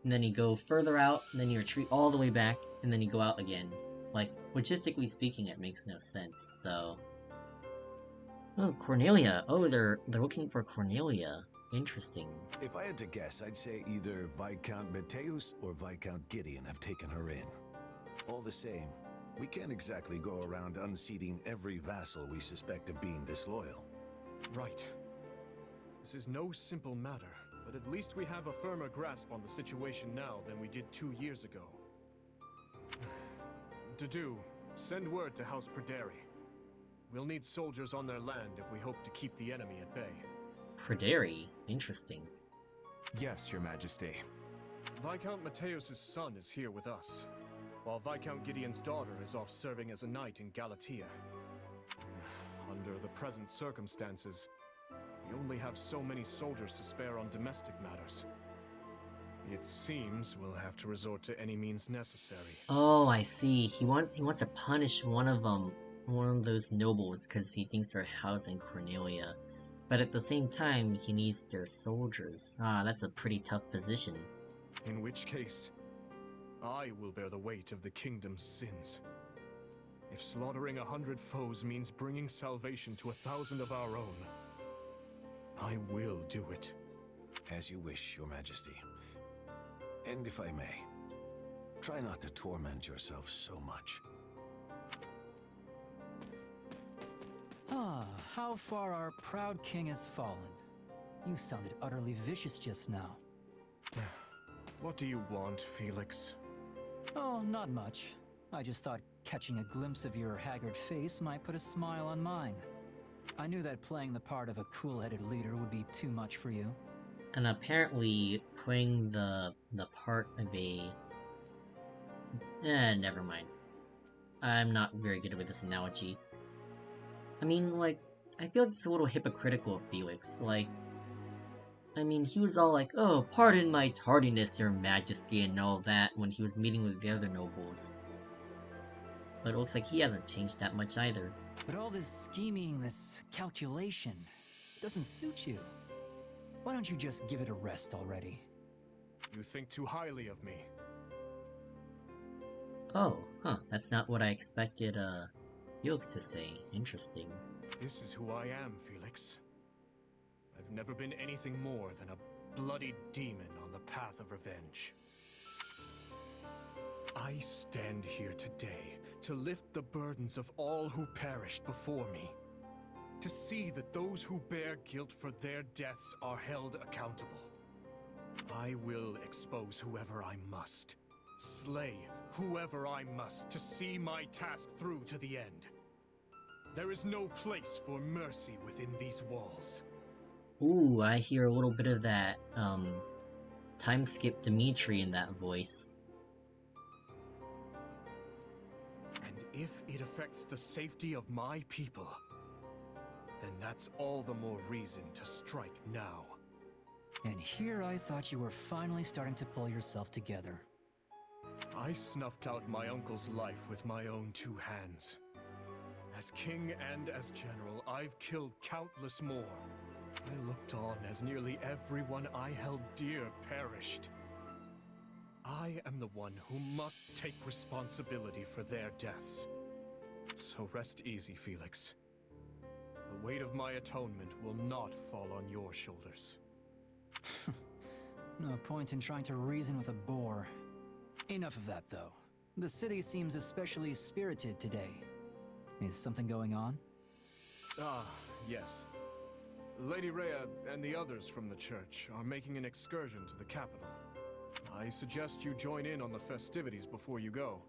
[SPEAKER 1] and then you go further out, and then you retreat all the way back, and then you go out again. Like, logistically speaking, it makes no sense, so... Oh, Cornelia! Oh, they're looking for Cornelia. Interesting.
[SPEAKER 8] If I had to guess, I'd say either Viscount Mateus or Viscount Gideon have taken her in. All the same, we can't exactly go around unseating every vassal we suspect of being disloyal.
[SPEAKER 2] Right. This is no simple matter, but at least we have a firmer grasp on the situation now than we did 2 years ago. Dedu, send word to House Perderi. We'll need soldiers on their land if we hope to keep the enemy at bay.
[SPEAKER 1] Perderi? Interesting.
[SPEAKER 3] Yes, Your Majesty.
[SPEAKER 2] Viscount Mateus' son is here with us, while Viscount Gideon's daughter is off serving as a knight in Galatia. Under the present circumstances, we only have so many soldiers to spare on domestic matters. It seems we'll have to resort to any means necessary.
[SPEAKER 1] Oh, I see. He wants to punish one of those nobles because he thinks they're housing Cornelia. But at the same time, he needs their soldiers. Ah, that's a pretty tough position.
[SPEAKER 2] In which case, I will bear the weight of the kingdom's sins. If slaughtering 100 foes means bringing salvation to 1,000 of our own, I will do it.
[SPEAKER 8] As you wish, Your Majesty. And if I may, try not to torment yourself so much.
[SPEAKER 12] Ah, how far our proud king has fallen. You sounded utterly vicious just now.
[SPEAKER 2] What do you want, Felix?
[SPEAKER 12] Oh, not much. I just thought catching a glimpse of your haggard face might put a smile on mine. I knew that playing the part of a cool-headed leader would be too much for you.
[SPEAKER 1] And apparently, playing the part of a... never mind. I'm not very good with this analogy. I mean, like, I feel like it's a little hypocritical of Felix. Like, I mean, he was all like, "Oh, pardon my tardiness, your majesty," and all that when he was meeting with the other nobles. But it looks like he hasn't changed that much either.
[SPEAKER 12] But all this scheming, this calculation, doesn't suit you. Why don't you just give it a rest already?
[SPEAKER 2] You think too highly of me.
[SPEAKER 1] Oh, huh, that's not what I expected, Felix to say. Interesting.
[SPEAKER 2] This is who I am, Felix. I've never been anything more than a bloody demon on the path of revenge. I stand here today to lift the burdens of all who perished before me. To see that those who bear guilt for their deaths are held accountable. I will expose whoever I must. Slay whoever I must to see my task through to the end. There is no place for mercy within these walls.
[SPEAKER 1] Ooh, I hear a little bit of that, time skip Dimitri in that voice.
[SPEAKER 2] And if it affects the safety of my people, then that's all the more reason to strike now.
[SPEAKER 12] And here I thought you were finally starting to pull yourself together.
[SPEAKER 2] I snuffed out my uncle's life with my own two hands. As king and as general, I've killed countless more. I looked on as nearly everyone I held dear perished. I am the one who must take responsibility for their deaths. So rest easy, Felix. The weight of my atonement will not fall on your shoulders.
[SPEAKER 12] No point in trying to reason with a boar. Enough of that, though. The city seems especially spirited today. Is something going on?
[SPEAKER 2] Ah, yes. Lady Rhea and the others from the church are making an excursion to the capital. I suggest you join in on the festivities before you go.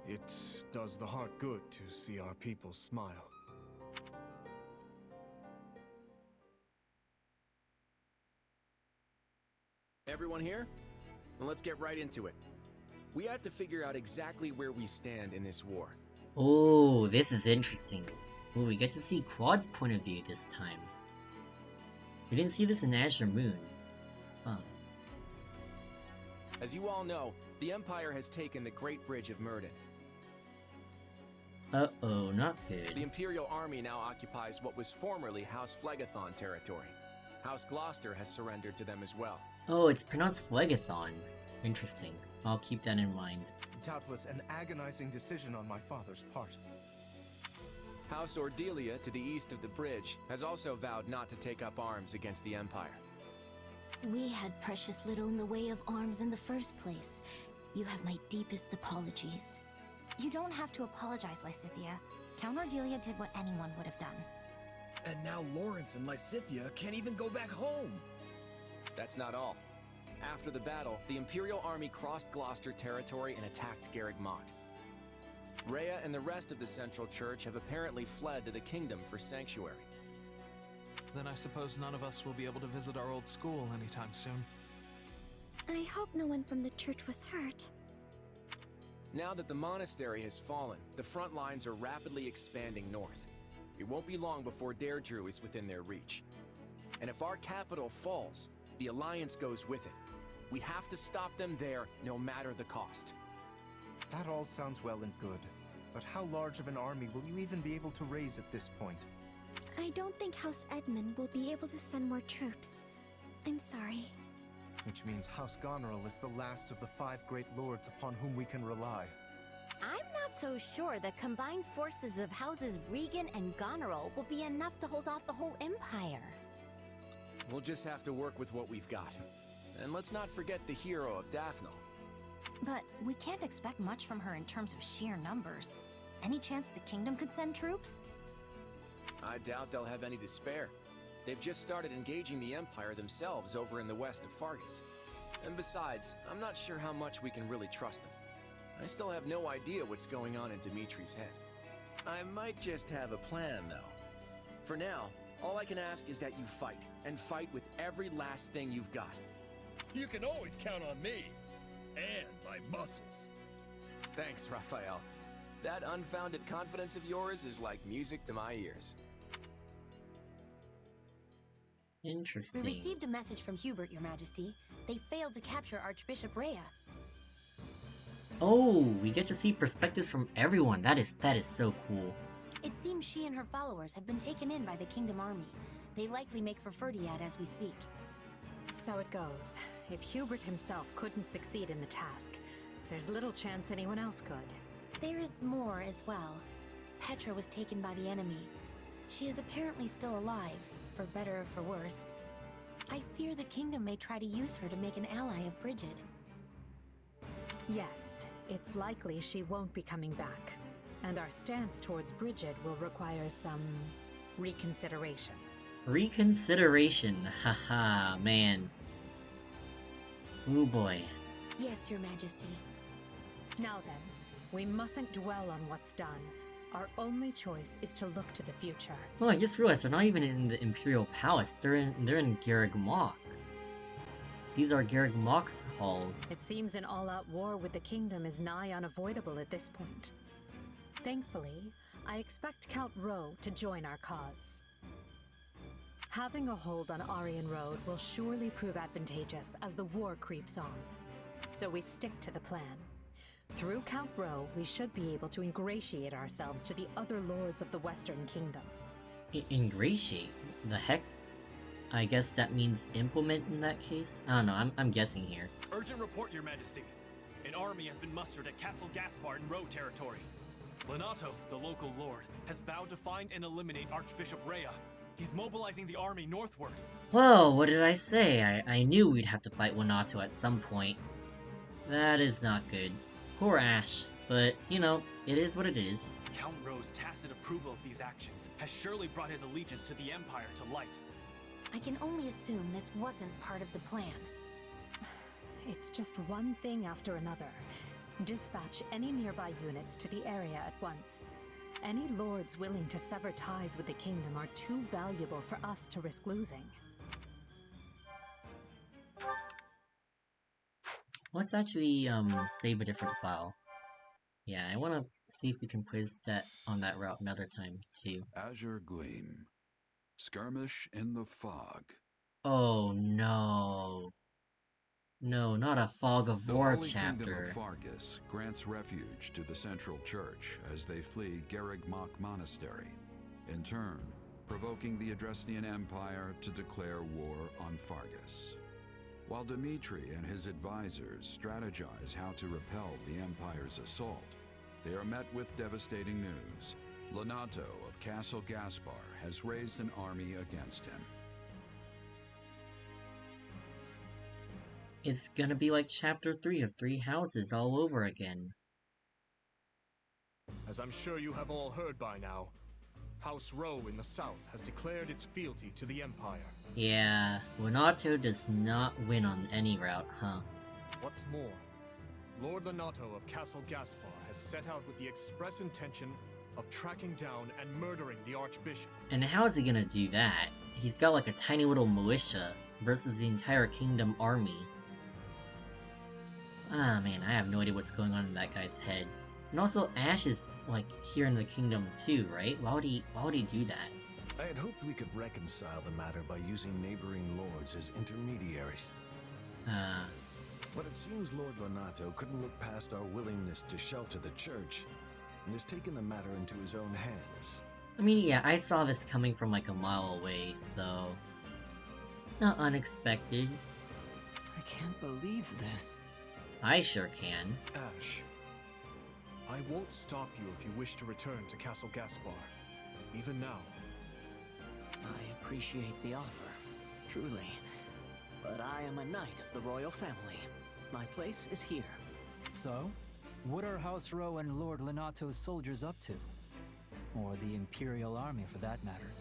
[SPEAKER 2] It does the heart good to see our people smile.
[SPEAKER 4] Everyone here? Well, let's get right into it. We have to figure out exactly where we stand in this war.
[SPEAKER 1] Oh, this is interesting. Ooh, we get to see Claude's point of view this time. We didn't see this in Azure Moon. Huh.
[SPEAKER 4] As you all know, the Empire has taken the Great Bridge of Myrden.
[SPEAKER 1] Uh-oh, not good.
[SPEAKER 4] The Imperial Army now occupies what was formerly House Phlegethon territory. House Gloucester has surrendered to them as well.
[SPEAKER 1] Oh, it's pronounced Phlegethon. Interesting. I'll keep that in mind.
[SPEAKER 13] Doubtless an agonizing decision on my father's part.
[SPEAKER 4] House Ordelia, to the east of the bridge, has also vowed not to take up arms against the Empire.
[SPEAKER 14] We had precious little in the way of arms in the first place. You have my deepest apologies.
[SPEAKER 15] You don't have to apologize, Lysithea. Count Ordelia did what anyone would have done.
[SPEAKER 6] And now Lawrence and Lysithea can't even go back home.
[SPEAKER 4] That's not all. After the battle, the Imperial Army crossed Gloucester territory and attacked Garreg Mach. Rhea and the rest of the Central Church have apparently fled to the Kingdom for sanctuary.
[SPEAKER 7] Then I suppose none of us will be able to visit our old school anytime soon.
[SPEAKER 14] I hope no one from the church was hurt.
[SPEAKER 4] Now that the monastery has fallen, the front lines are rapidly expanding north. It won't be long before Deirdre is within their reach. And if our capital falls, the Alliance goes with it. We have to stop them there, no matter the cost.
[SPEAKER 13] That all sounds well and good, but how large of an army will you even be able to raise at this point?
[SPEAKER 14] I don't think House Edmund will be able to send more troops. I'm sorry.
[SPEAKER 13] Which means House Goneril is the last of the 5 great lords upon whom we can rely.
[SPEAKER 15] I'm not so sure the combined forces of Houses Regan and Goneril will be enough to hold off the whole Empire.
[SPEAKER 4] We'll just have to work with what we've got. And let's not forget the hero of Daphnel.
[SPEAKER 15] But we can't expect much from her in terms of sheer numbers. Any chance the Kingdom could send troops?
[SPEAKER 4] I doubt they'll have any to spare. They've just started engaging the Empire themselves over in the west of Fargus. And besides, I'm not sure how much we can really trust them. I still have no idea what's going on in Dimitri's head. I might just have a plan, though. For now, all I can ask is that you fight, and fight with every last thing you've got.
[SPEAKER 6] You can always count on me. And my muscles.
[SPEAKER 4] Thanks, Raphael. That unfounded confidence of yours is like music to my ears.
[SPEAKER 1] Interesting.
[SPEAKER 15] We received a message from Hubert, Your Majesty. They failed to capture Archbishop Rhea.
[SPEAKER 1] Oh, we get to see perspectives from everyone. That is so cool.
[SPEAKER 15] It seems she and her followers have been taken in by the Kingdom Army. They likely make for Ferdiad as we speak.
[SPEAKER 5] So it goes. If Hubert himself couldn't succeed in the task, there's little chance anyone else could.
[SPEAKER 15] There is more as well. Petra was taken by the enemy. She is apparently still alive, for better or for worse. I fear the kingdom may try to use her to make an ally of Brigid.
[SPEAKER 5] Yes, it's likely she won't be coming back. And our stance towards Brigid will require some reconsideration.
[SPEAKER 1] Reconsideration, haha, man. Oh boy.
[SPEAKER 15] Yes, Your Majesty.
[SPEAKER 5] Now then, we mustn't dwell on what's done. Our only choice is to look to the future.
[SPEAKER 1] Oh, I just realized they're not even in the Imperial Palace. They're in Garreg Mach. These are Garreg Mach's halls.
[SPEAKER 5] It seems an all-out war with the kingdom is nigh unavoidable at this point. Thankfully, I expect Count Rowe to join our cause. Having a hold on Aryan Road will surely prove advantageous as the war creeps on. So we stick to the plan. Through Count Rowe, we should be able to ingratiate ourselves to the other lords of the Western Kingdom.
[SPEAKER 1] Ingratiate? The heck? I guess that means implement in that case? I don't know, I'm guessing here.
[SPEAKER 16] Urgent report, Your Majesty. An army has been mustered at Castle Gaspar in Rowe territory. Lenato, the local lord, has vowed to find and eliminate Archbishop Rhea. He's mobilizing the army northward.
[SPEAKER 1] Well, what did I say? I knew we'd have to fight Lenato at some point. That is not good. Poor Ash. But, you know, it is what it is.
[SPEAKER 16] Count Rowe's tacit approval of these actions has surely brought his allegiance to the Empire to light.
[SPEAKER 15] I can only assume this wasn't part of the plan.
[SPEAKER 5] It's just one thing after another. Dispatch any nearby units to the area at once. Any lords willing to sever ties with the kingdom are too valuable for us to risk losing.
[SPEAKER 1] Let's actually save a different file. Yeah, I want to see if we can quiz that on that route another time too.
[SPEAKER 17] Azure Gleam. Skirmish in the fog.
[SPEAKER 1] Oh no. No, not a Fog of War chapter.
[SPEAKER 17] The Holy Kingdom of Fargus grants refuge to the Central Church as they flee Garreg Mach Monastery, in turn provoking the Adrestian Empire to declare war on Fargus. While Dimitri and his advisors strategize how to repel the Empire's assault, they are met with devastating news. Lenato of Castle Gaspar has raised an army against him.
[SPEAKER 1] It's gonna be like Chapter 3 of Three Houses all over again.
[SPEAKER 2] As I'm sure you have all heard by now, House Rowe in the south has declared its fealty to the Empire.
[SPEAKER 1] Yeah, Lenato does not win on any route, huh?
[SPEAKER 2] What's more, Lord Lenato of Castle Gaspar has set out with the express intention of tracking down and murdering the Archbishop.
[SPEAKER 1] And how is he gonna do that? He's got like a tiny little militia versus the entire kingdom army. Ah man, I have no idea what's going on in that guy's head. And also, Ash is, like, here in the kingdom too, right? Why would he do that?
[SPEAKER 8] I had hoped we could reconcile the matter by using neighboring lords as intermediaries. But it seems Lord Lenato couldn't look past our willingness to shelter the church, and has taken the matter into his own hands.
[SPEAKER 1] I mean, yeah, I saw this coming from like a mile away, so... not unexpected.
[SPEAKER 6] I can't believe this.
[SPEAKER 1] I sure can.
[SPEAKER 2] Ash, I won't stop you if you wish to return to Castle Gaspar, even now.
[SPEAKER 6] I appreciate the offer, truly. But I am a knight of the royal family. My place is here.
[SPEAKER 12] So, what are House Rowe and Lord Lenato's soldiers up to? Or the Imperial Army, for that matter?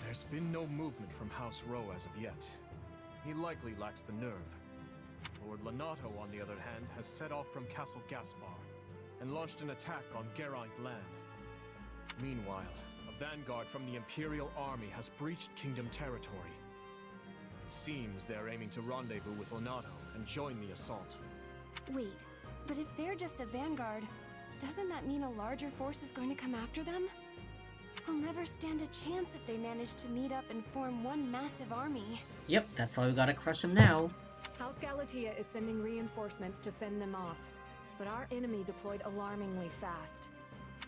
[SPEAKER 2] There's been no movement from House Rowe as of yet. He likely lacks the nerve. Lord Lenato, on the other hand, has set off from Castle Gaspar and launched an attack on Geraint land. Meanwhile, a vanguard from the Imperial Army has breached Kingdom territory. It seems they're aiming to rendezvous with Lenato and join the assault.
[SPEAKER 15] Wait, but if they're just a vanguard, Doesn't that mean a larger force is going to come after them? We'll never stand a chance if they manage to meet up and form one massive army.
[SPEAKER 1] Yep, that's why we gotta crush them now.
[SPEAKER 5] House Galatea is sending reinforcements to fend them off, but our enemy deployed alarmingly fast.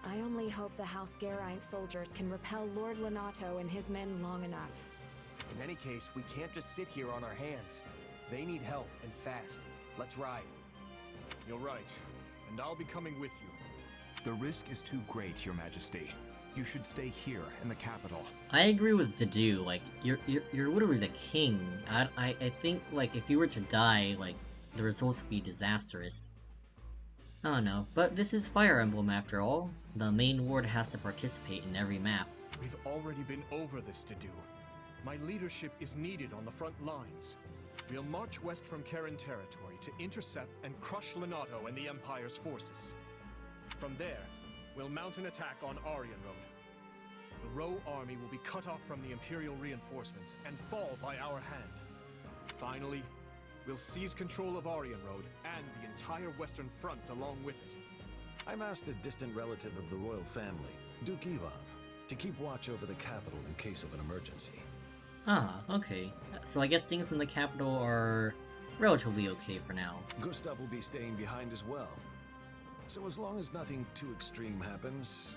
[SPEAKER 5] I only hope the House Geraint soldiers can repel Lord Lonato and his men long enough.
[SPEAKER 6] In any case, we can't just sit here on our hands. They need help, and fast. Let's ride.
[SPEAKER 2] You're right, and I'll be coming with you.
[SPEAKER 3] The risk is too great, Your Majesty. You should stay here in the capital.
[SPEAKER 1] I agree with Dedue, like, you're literally the king. I think, like, if you were to die, like, the results would be disastrous. I don't know, but this is Fire Emblem after all. The main ward has to participate in every map.
[SPEAKER 2] We've already been over this, Dedue. My leadership is needed on the front lines. We'll march west from Karen territory to intercept and crush Lonato and the Empire's forces. From there, we'll mount an attack on Aryan Road. The Row army will be cut off from the Imperial reinforcements and fall by our hand. Finally, we'll seize control of Aryan Road and the entire Western Front along with it.
[SPEAKER 8] I'm asked a distant relative of the royal family, Duke Ivan, to keep watch over the capital in case of an emergency.
[SPEAKER 1] Ah, okay. So I guess things in the capital are relatively okay for now.
[SPEAKER 8] Gustav will be staying behind as well. So as long as nothing too extreme happens,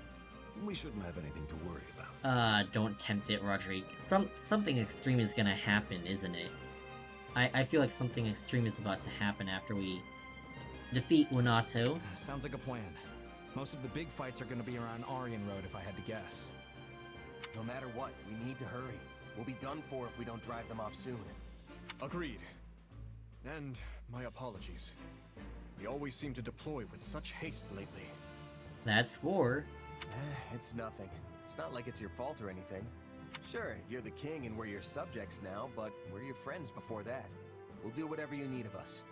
[SPEAKER 8] we shouldn't have anything to worry about.
[SPEAKER 1] Don't tempt it, Roderick. Something extreme is gonna happen, isn't it? I feel like something extreme is about to happen after we defeat Lonato.
[SPEAKER 7] Sounds like a plan. Most of the big fights are gonna be around Aryan Road, if I had to guess.
[SPEAKER 6] No matter what, we need to hurry. We'll be done for if we don't drive them off soon.
[SPEAKER 2] Agreed. And my apologies. We always seem to deploy with such haste lately.
[SPEAKER 1] That's 4.
[SPEAKER 6] It's nothing. It's not like it's your fault or anything. Sure, you're the king and we're your subjects now, but we're your friends before that. We'll do whatever you need of us.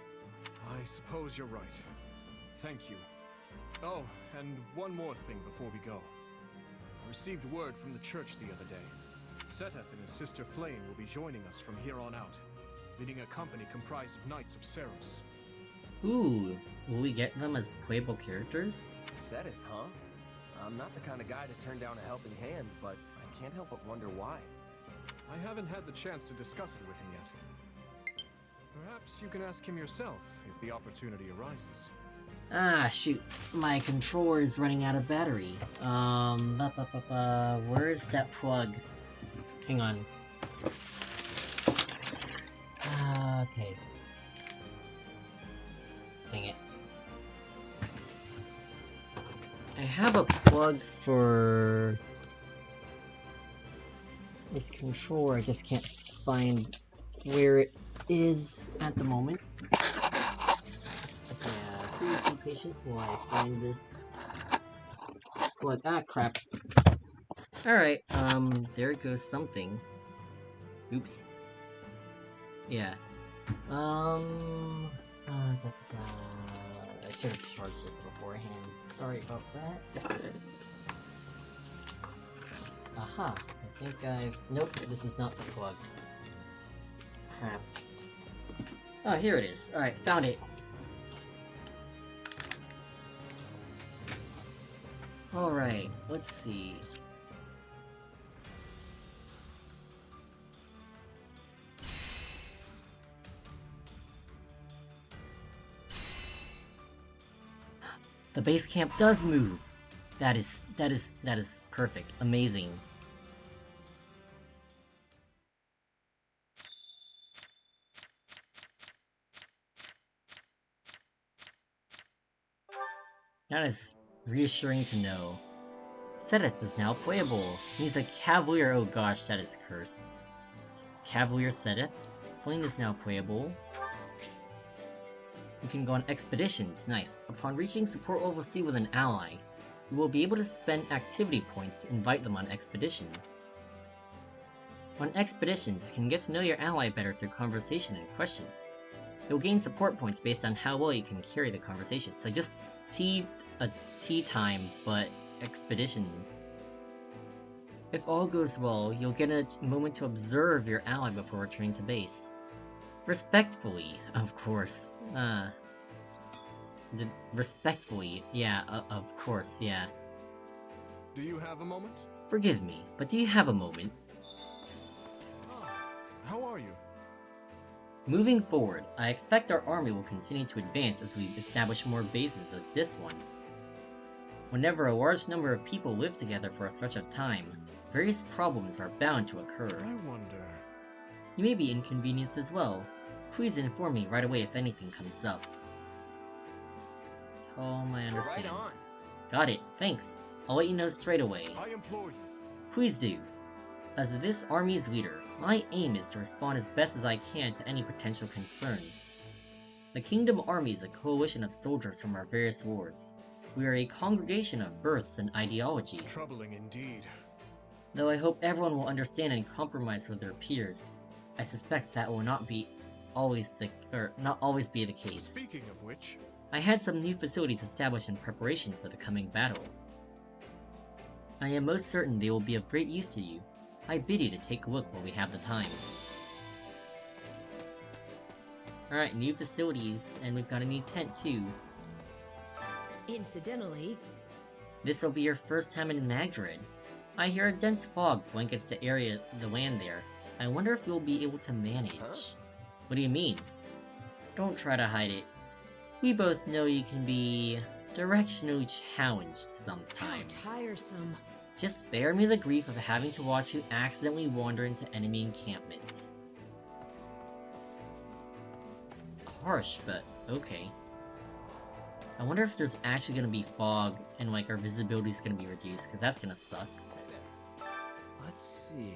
[SPEAKER 2] I suppose you're right. Thank you. Oh, and one more thing before we go. I received word from the church the other day. Seteth and his sister Flame will be joining us from here on out, leading a company comprised of Knights of Seros.
[SPEAKER 1] Ooh, will we get them as playable characters?
[SPEAKER 6] Seteth, huh? I'm not the kind of guy to turn down a helping hand, but I can't help but wonder why.
[SPEAKER 2] I haven't had the chance to discuss it with him yet. Perhaps you can ask him yourself if the opportunity arises.
[SPEAKER 1] Ah, shoot. My controller is running out of battery. Where's that plug? Hang on. Okay. Dang it. I have a plug for this controller, I just can't find where it is at the moment. Yeah, please be patient while I find this plug. Ah, crap. Alright, there goes something. Oops. Yeah. I should have charged this beforehand. Sorry about that. Aha. I think I've... Nope, this is not the plug. Crap. Oh, here it is. Alright, found it. Alright, let's see. The base camp does move! That is perfect. Amazing. That is reassuring to know. Seteth is now playable. He's a Cavalier. Oh gosh, that is cursed. Cavalier Seteth. Flame is now playable. You can go on expeditions. Nice. Upon reaching support level C with an ally, you will be able to spend activity points to invite them on expedition. On expeditions, you can get to know your ally better through conversation and questions. You'll gain support points based on how well you can carry the conversation. So just tea time, but expedition. If all goes well, you'll get a moment to observe your ally before returning to base. Respectfully, of course. respectfully, yeah, of course, yeah.
[SPEAKER 2] Do you have a moment?
[SPEAKER 1] Forgive me, but do you have a moment?
[SPEAKER 2] How are you?
[SPEAKER 1] Moving forward, I expect our army will continue to advance as we establish more bases as this one. Whenever a large number of people live together for a stretch of time, various problems are bound to occur.
[SPEAKER 2] I wonder...
[SPEAKER 1] You may be inconvenienced as well. Please inform me right away if anything comes up. I understand.
[SPEAKER 4] Right on.
[SPEAKER 1] Got it, thanks. I'll let you know straight away.
[SPEAKER 2] I implore you.
[SPEAKER 1] Please do. As this army's leader, my aim is to respond as best as I can to any potential concerns. The Kingdom Army is a coalition of soldiers from our various wards. We are a congregation of births and ideologies.
[SPEAKER 2] Troubling indeed.
[SPEAKER 1] Though I hope everyone will understand and compromise with their peers, I suspect that will not always be the case.
[SPEAKER 2] Speaking of which...
[SPEAKER 1] I had some new facilities established in preparation for the coming battle. I am most certain they will be of great use to you. I bid you to take a look while we have the time. Alright, new facilities, and we've got a new tent too.
[SPEAKER 11] Incidentally,
[SPEAKER 1] This will be your first time in Magdred. I hear a dense fog blankets the land there. I wonder if you'll be able to manage.
[SPEAKER 4] Huh?
[SPEAKER 1] What do you mean? Don't try to hide it. We both know you can be directionally challenged sometimes.
[SPEAKER 11] how tiresome.
[SPEAKER 1] Just spare me the grief of having to watch you accidentally wander into enemy encampments. Harsh, but okay. I wonder if there's actually gonna be fog and like our visibility's gonna be reduced, because that's gonna suck.
[SPEAKER 4] Let's see...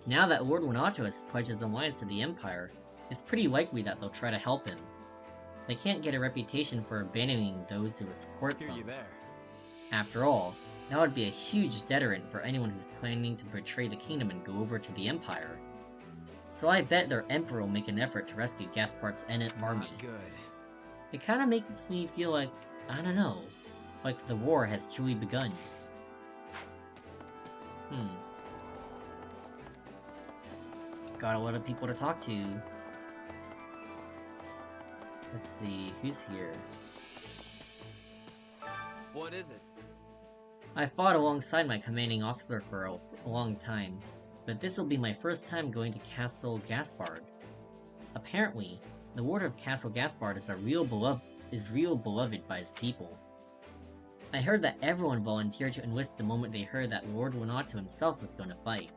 [SPEAKER 1] Now that Lord Winato has pledged his alliance to the Empire, it's pretty likely that they'll try to help him. They can't get a reputation for abandoning those who will support them.
[SPEAKER 4] Hear you there.
[SPEAKER 1] After all, that would be a huge deterrent for anyone who's planning to betray the kingdom and go over to the Empire. So I bet their Emperor will make an effort to rescue Gaspar's army.
[SPEAKER 4] Not good.
[SPEAKER 1] It kinda makes me feel like, I don't know, like the war has truly begun. Got a lot of people to talk to. Let's see, who's here?
[SPEAKER 4] What is it?
[SPEAKER 1] I fought alongside my commanding officer for a long time, but this will be my first time going to Castle Gaspard. Apparently, the ward of Castle Gaspard is real beloved by his people. I heard that everyone volunteered to enlist the moment they heard that Lord Winato himself was going to fight.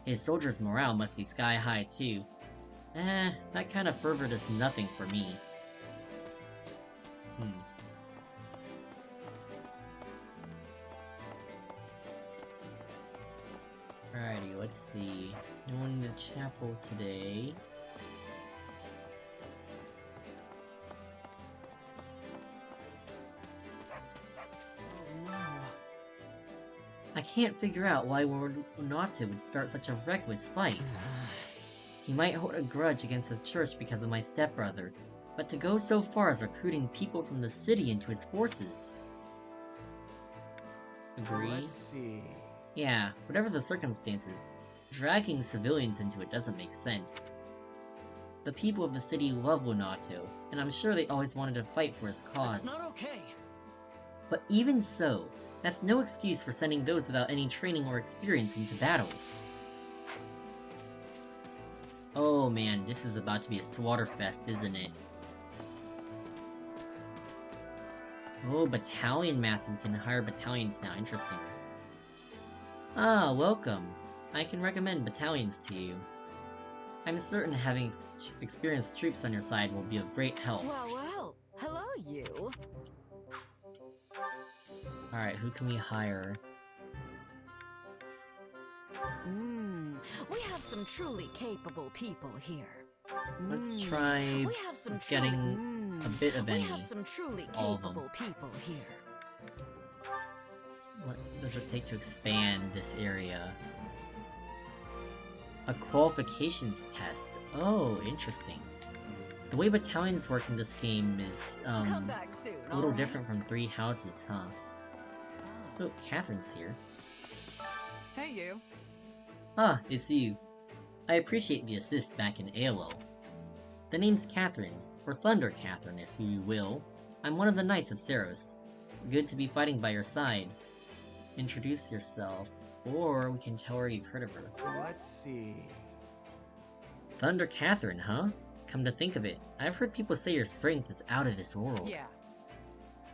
[SPEAKER 1] His soldiers' morale must be sky high too. That kind of fervor does nothing for me. Alrighty, let's see. No one in the chapel today. I can't figure out why Lord Winato would start such a reckless fight. He might hold a grudge against his church because of my stepbrother, but to go so far as recruiting people from the city into his forces... Agree?
[SPEAKER 4] Let's see...
[SPEAKER 1] Yeah, whatever the circumstances, dragging civilians into it doesn't make sense. The people of the city love Winato, and I'm sure they always wanted to fight for his cause.
[SPEAKER 12] That's not okay.
[SPEAKER 1] But even so, that's no excuse for sending those without any training or experience into battle. Oh man, this is about to be a slaughterfest, isn't it? Oh, battalion master, we can hire battalions now, interesting. Ah, welcome. I can recommend battalions to you. I'm certain having experienced troops on your side will be of great help.
[SPEAKER 10] Well, hello you.
[SPEAKER 1] Alright, who can we hire?
[SPEAKER 10] We have some truly capable people here.
[SPEAKER 1] Let's try
[SPEAKER 10] We have some
[SPEAKER 1] getting a bit of any.
[SPEAKER 10] We have some truly
[SPEAKER 1] All of them.
[SPEAKER 10] capable people here.
[SPEAKER 1] What does it take to expand this area? A qualifications test. Oh, interesting. The way battalions work in this game is,
[SPEAKER 10] Come back soon,
[SPEAKER 1] a little
[SPEAKER 10] alright?
[SPEAKER 1] different from 3 houses, huh? Oh, Catherine's here.
[SPEAKER 10] Hey you.
[SPEAKER 1] Ah, it's you. I appreciate the assist back in Aileil. The name's Catherine. or Thunder Catherine, if you will. I'm one of the Knights of Saros. Good to be fighting by your side. Introduce yourself, or we can tell her you've heard of her.
[SPEAKER 13] Let's see...
[SPEAKER 1] Thunder Catherine, huh? Come to think of it, I've heard people say your strength is out of this world.
[SPEAKER 10] Yeah.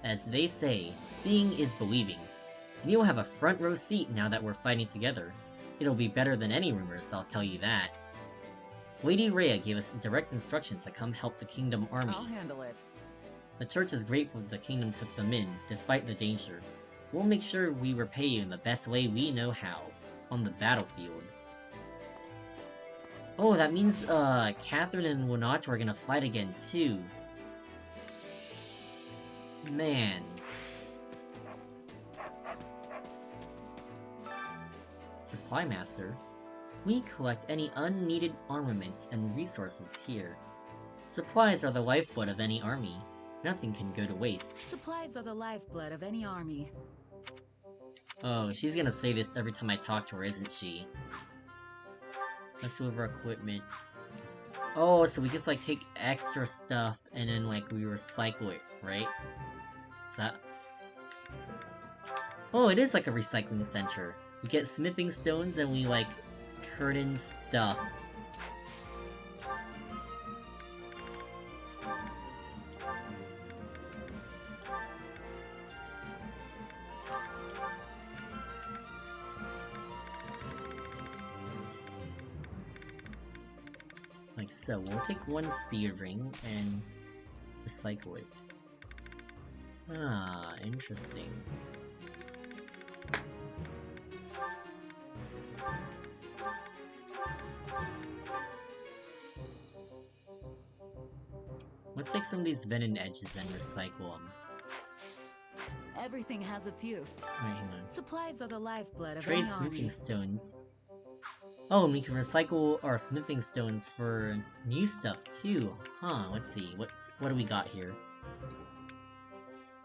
[SPEAKER 1] As they say, seeing is believing. And you'll have a front row seat now that we're fighting together. It'll be better than any rumors, I'll tell you that. Lady Rhea gave us direct instructions to come help the Kingdom Army.
[SPEAKER 10] I'll handle it.
[SPEAKER 1] The church is grateful the Kingdom took them in, despite the danger. We'll make sure we repay you in the best way we know how, on the battlefield. Oh, that means, Catherine and Winato are gonna fight again, too. Man. Supply Master. We collect any unneeded armaments and resources here. Supplies are the lifeblood of any army. Nothing can go to waste.
[SPEAKER 9] Supplies are the lifeblood of any army.
[SPEAKER 1] Oh, she's gonna say this every time I talk to her, isn't she? Let's go over equipment. Oh, so we just like take extra stuff and then like we recycle it, right? Is that... Oh, it is like a recycling center. We get smithing stones and we like turn in stuff. Like so, we'll take one speed ring and recycle it. Ah, interesting. Let's take some of these venom edges and recycle them.
[SPEAKER 9] Everything has its use.
[SPEAKER 1] Wait, hang on.
[SPEAKER 9] Supplies are the lifeblood of
[SPEAKER 1] Trade
[SPEAKER 9] any army.
[SPEAKER 1] smithing stones. Oh, and we can recycle our smithing stones for new stuff too. Huh, let's see. What do we got here?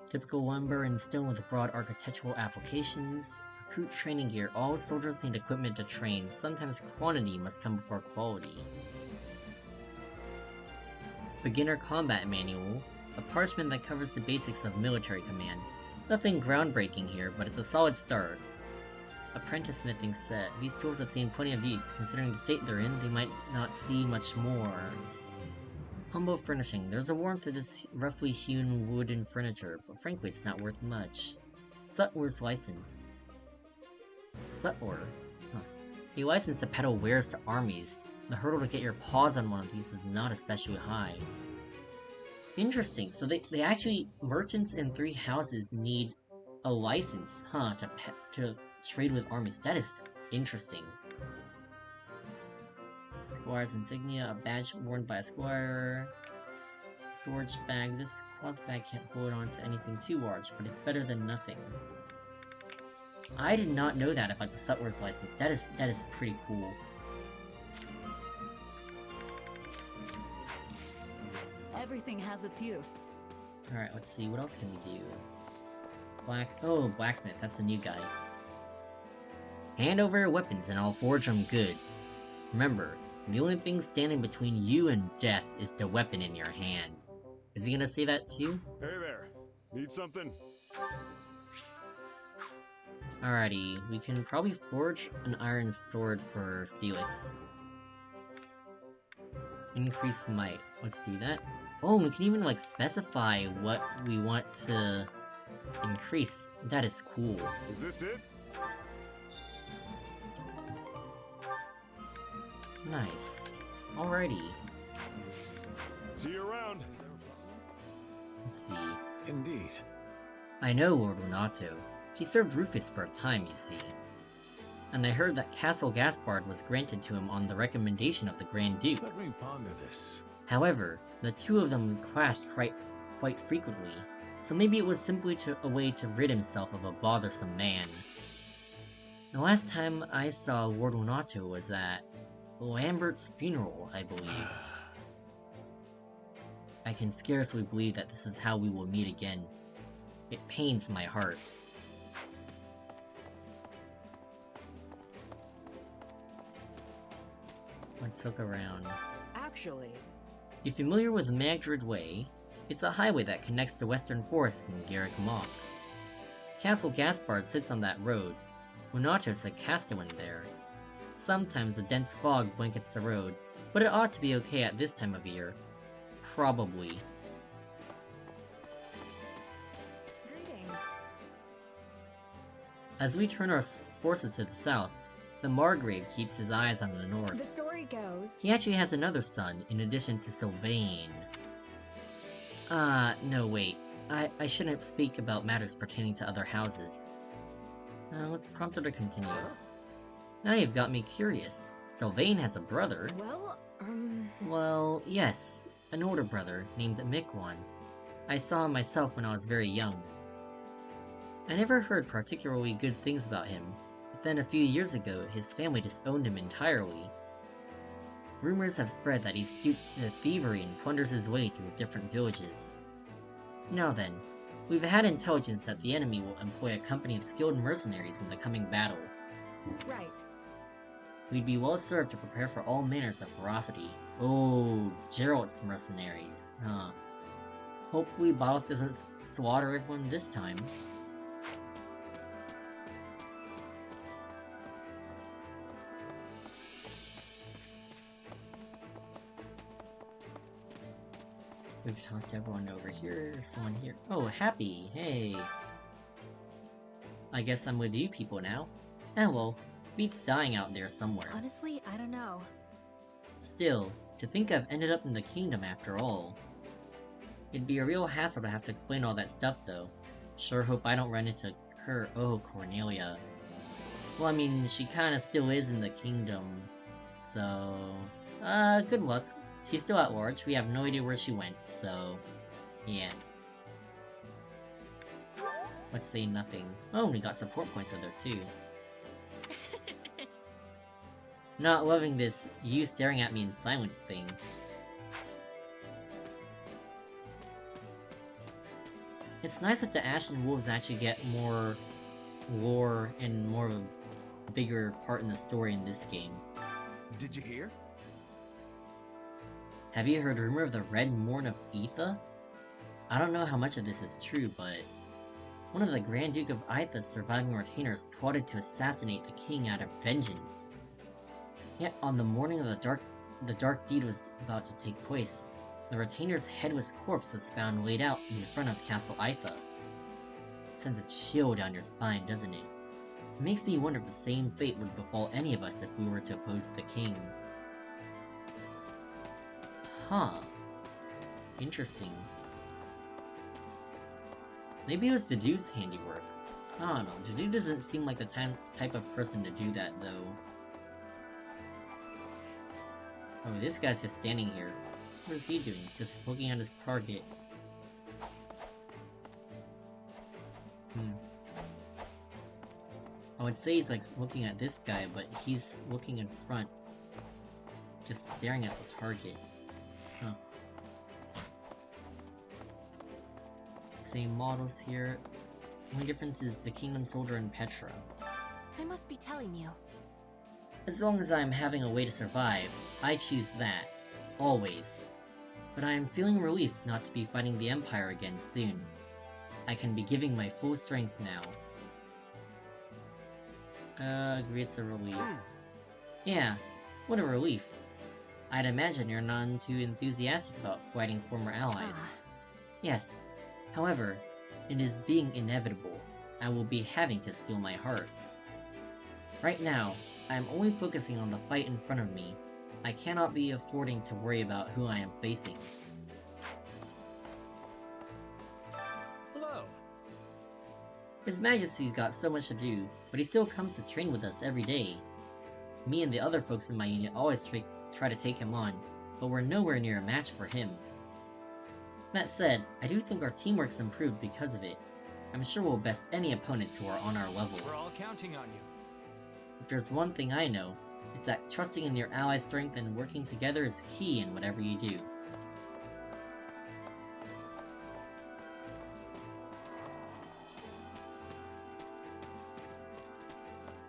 [SPEAKER 1] Typical lumber and stone with broad architectural applications. Recruit training gear. All soldiers need equipment to train. Sometimes quantity must come before quality. Beginner Combat Manual. A parchment that covers the basics of military command. Nothing groundbreaking here, but it's a solid start. Apprentice smithing set. These tools have seen plenty of use. Considering the state they're in, they might not see much more. Humble furnishing. There's a warmth to this roughly hewn wooden furniture, but frankly it's not worth much. Sutler's license. Sutler? Huh. A license to peddle wares to armies. The hurdle to get your paws on one of these is not especially high. Interesting, so they actually, merchants in 3 houses need a license, huh, to trade with armies. That is interesting. Squire's insignia, a badge worn by a squire. Storage bag. This cloth bag can't hold on to anything too large, but it's better than nothing. I did not know that about the Sutler's license. That is pretty cool.
[SPEAKER 9] Everything has its use.
[SPEAKER 1] Alright, let's see, what else can we do? Blacksmith, that's the new guy. Hand over your weapons and I'll forge them good. Remember, the only thing standing between you and death is the weapon in your hand. Is he gonna say that too?
[SPEAKER 2] Hey there. Need something?
[SPEAKER 1] Alrighty, we can probably forge an iron sword for Felix. Increase might. Let's do that. Oh, we can even like specify what we want to increase. That is cool.
[SPEAKER 2] Is this it?
[SPEAKER 1] Nice. Alrighty.
[SPEAKER 2] See you around.
[SPEAKER 1] Let's see.
[SPEAKER 8] Indeed.
[SPEAKER 1] I know Lord Winato. He served Rufus for a time, you see. And I heard that Castle Gaspard was granted to him on the recommendation of the Grand Duke.
[SPEAKER 8] Let me ponder this.
[SPEAKER 1] However, the two of them clashed quite frequently, so maybe it was simply a way to rid himself of a bothersome man. The last time I saw Lord Winato was at Lambert's funeral, I believe. I can scarcely believe that this is how we will meet again. It pains my heart. Let's look around.
[SPEAKER 10] Actually,
[SPEAKER 1] If familiar with Magdred Way, it's a highway that connects the Western Forest and Garreg Mach. Castle Gaspard sits on that road. Lunatos a Castellan there. Sometimes a dense fog blankets the road, but it ought to be okay at this time of year. Probably.
[SPEAKER 15] Greetings.
[SPEAKER 1] As we turn our forces to the south, the Margrave keeps his eyes on the north.
[SPEAKER 15] The story goes...
[SPEAKER 1] He actually has another son, in addition to Sylvain. No wait. I shouldn't speak about matters pertaining to other houses. Let's prompt her to continue. Now you've got me curious. Sylvain has a brother. Well, yes. An older brother, named Miquon. I saw him myself when I was very young. I never heard particularly good things about him, but then a few years ago, his family disowned him entirely. Rumors have spread that he stooped to thievery and plunders his way through different villages. Now then, we've had intelligence that the enemy will employ a company of skilled mercenaries in the coming battle.
[SPEAKER 15] Right.
[SPEAKER 1] We'd be well served to prepare for all manners of ferocity. Oh, Geralt's mercenaries, huh? Hopefully Balth doesn't slaughter everyone this time. We've talked to everyone over here, someone here. Oh, Happy, hey! I guess I'm with you people now. Well, beats dying out there somewhere.
[SPEAKER 15] Honestly, I don't know.
[SPEAKER 1] Still, to think I've ended up in the kingdom after all. It'd be a real hassle to have to explain all that stuff though. Sure hope I don't run into her. Oh, Cornelia. Well, I mean, she kinda still is in the kingdom. So... good luck. She's still at large, we have no idea where she went, so... yeah. Let's say nothing. Oh, we got support points over there too. Not loving this you staring at me in silence thing. It's nice that the Ashen Wolves actually get more lore and more of a bigger part in the story in this game.
[SPEAKER 13] Did you hear?
[SPEAKER 1] Have you heard rumor of the Red Morn of Aetha? I don't know how much of this is true, but one of the Grand Duke of Aetha's surviving retainers plotted to assassinate the king out of vengeance. Yet on the morning of the dark deed was about to take place, the retainer's headless corpse was found laid out in front of Castle Aetha. Sends a chill down your spine, doesn't it? It makes me wonder if the same fate would befall any of us if we were to oppose the king. Huh. Interesting. Maybe it was Dedue's handiwork. I don't know, Dedue doesn't seem like the type of person to do that, though. Oh, this guy's just standing here. What is he doing? Just looking at his target. I would say he's like looking at this guy, but he's looking in front. Just staring at the target. Huh. Same models here. Only difference is the Kingdom Soldier and Petra.
[SPEAKER 15] I must be telling you.
[SPEAKER 1] As long as I'm having a way to survive, I choose that. Always. But I am feeling relief not to be fighting the Empire again soon. I can be giving my full strength now. Agree it's a relief. Yeah, what a relief. I'd imagine you're none too enthusiastic about fighting former allies. Yes, however, it is being inevitable. I will be having to steel my heart. Right now, I am only focusing on the fight in front of me. I cannot be affording to worry about who I am facing.
[SPEAKER 16] Hello.
[SPEAKER 1] His Majesty's got so much to do, but he still comes to train with us every day. Me and the other folks in my unit always try to take him on, but we're nowhere near a match for him. That said, I do think our teamwork's improved because of it. I'm sure we'll best any opponents who are on our level.
[SPEAKER 16] We're all counting on you.
[SPEAKER 1] If there's one thing I know, it's that trusting in your allies' strength and working together is key in whatever you do.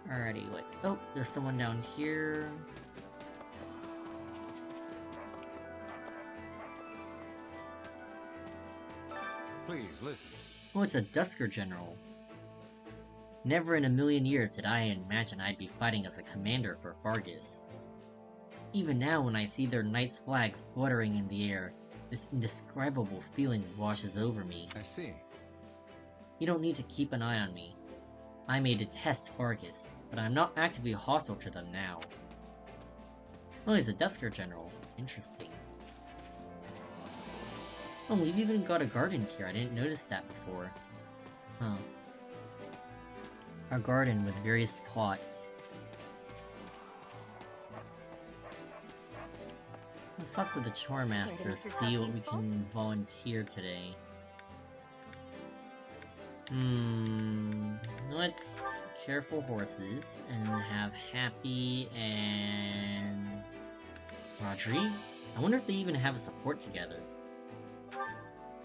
[SPEAKER 1] Alrighty, like, oh, there's someone down here.
[SPEAKER 18] Please, listen.
[SPEAKER 1] Oh, it's a Dusker General. Never in a million years did I imagine I'd be fighting as a commander for Fargus. Even now, when I see their knight's flag fluttering in the air, this indescribable feeling washes over me.
[SPEAKER 18] I see.
[SPEAKER 1] You don't need to keep an eye on me. I may detest Fargus, but I'm not actively hostile to them now. Oh, he's a Dusker General. Interesting. Oh, we've even got a garden here. I didn't notice that before. Huh. A garden with various plots. Let's talk with the Chore Master, see what we can volunteer today. Let's careful horses and have Happy and Rodrigue? I wonder if they even have a support together.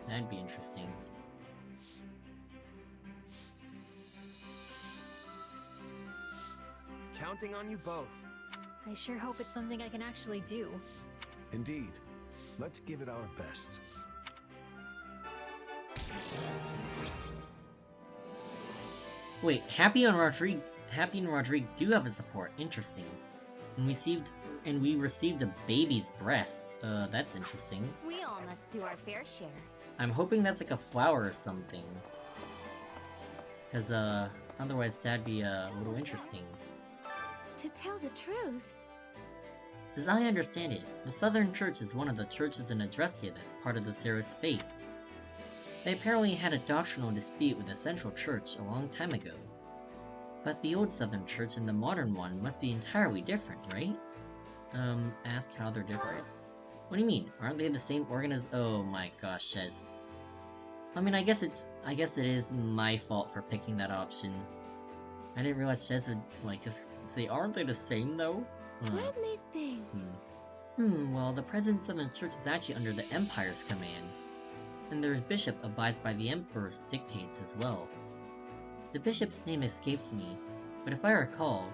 [SPEAKER 1] That'd be interesting.
[SPEAKER 6] Counting on you both.
[SPEAKER 15] I sure hope it's something I can actually do.
[SPEAKER 8] Indeed. Let's give it our best.
[SPEAKER 1] Wait, Happy and Rodrigue do have a support. Interesting. And we received a baby's breath. That's interesting.
[SPEAKER 15] We all must do our fair share.
[SPEAKER 1] I'm hoping that's like a flower or something. Cause otherwise that'd be a little interesting.
[SPEAKER 15] To tell the truth,
[SPEAKER 1] As I understand it, the Southern Church is one of the churches in Adrestia that's part of the Ceres faith. They apparently had a doctrinal dispute with the Central Church a long time ago. But the old Southern Church and the modern one must be entirely different, right? Ask how they're different. What do you mean? Aren't they the same Oh my gosh, Shez. I mean, I guess it is my fault for picking that option. I didn't realize Shez would, like, just say, aren't they the same, though?
[SPEAKER 15] let me think.
[SPEAKER 1] Well, the present Southern Church is actually under the Empire's command. And their bishop abides by the Emperor's dictates as well. The bishop's name escapes me, but if I recall,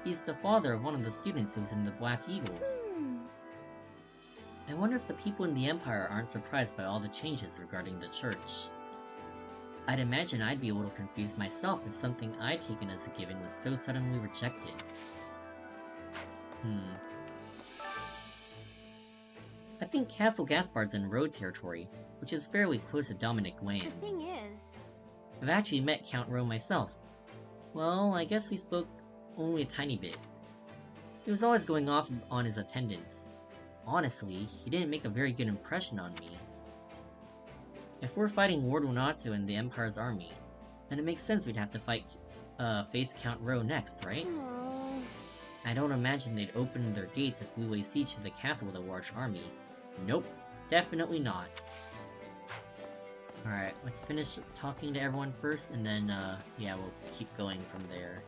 [SPEAKER 1] he's the father of one of the students who's in the Black Eagles. I wonder if the people in the Empire aren't surprised by all the changes regarding the church. I'd imagine I'd be a little confused myself if something I'd taken as a given was so suddenly rejected. I think Castle Gaspard's in Road territory, which is fairly close to Dominic lands.
[SPEAKER 15] The thing is,
[SPEAKER 1] I've actually met Count Rowe myself. Well, I guess we spoke only a tiny bit. He was always going off on his attendance. Honestly, he didn't make a very good impression on me. If we're fighting Lord Renato and the Empire's army, then it makes sense we'd have to face Count Rowe next, right? I don't imagine they'd open their gates if we lay siege to the castle with a large army. Nope, definitely not. Alright, let's finish talking to everyone first, and then, yeah, we'll keep going from there.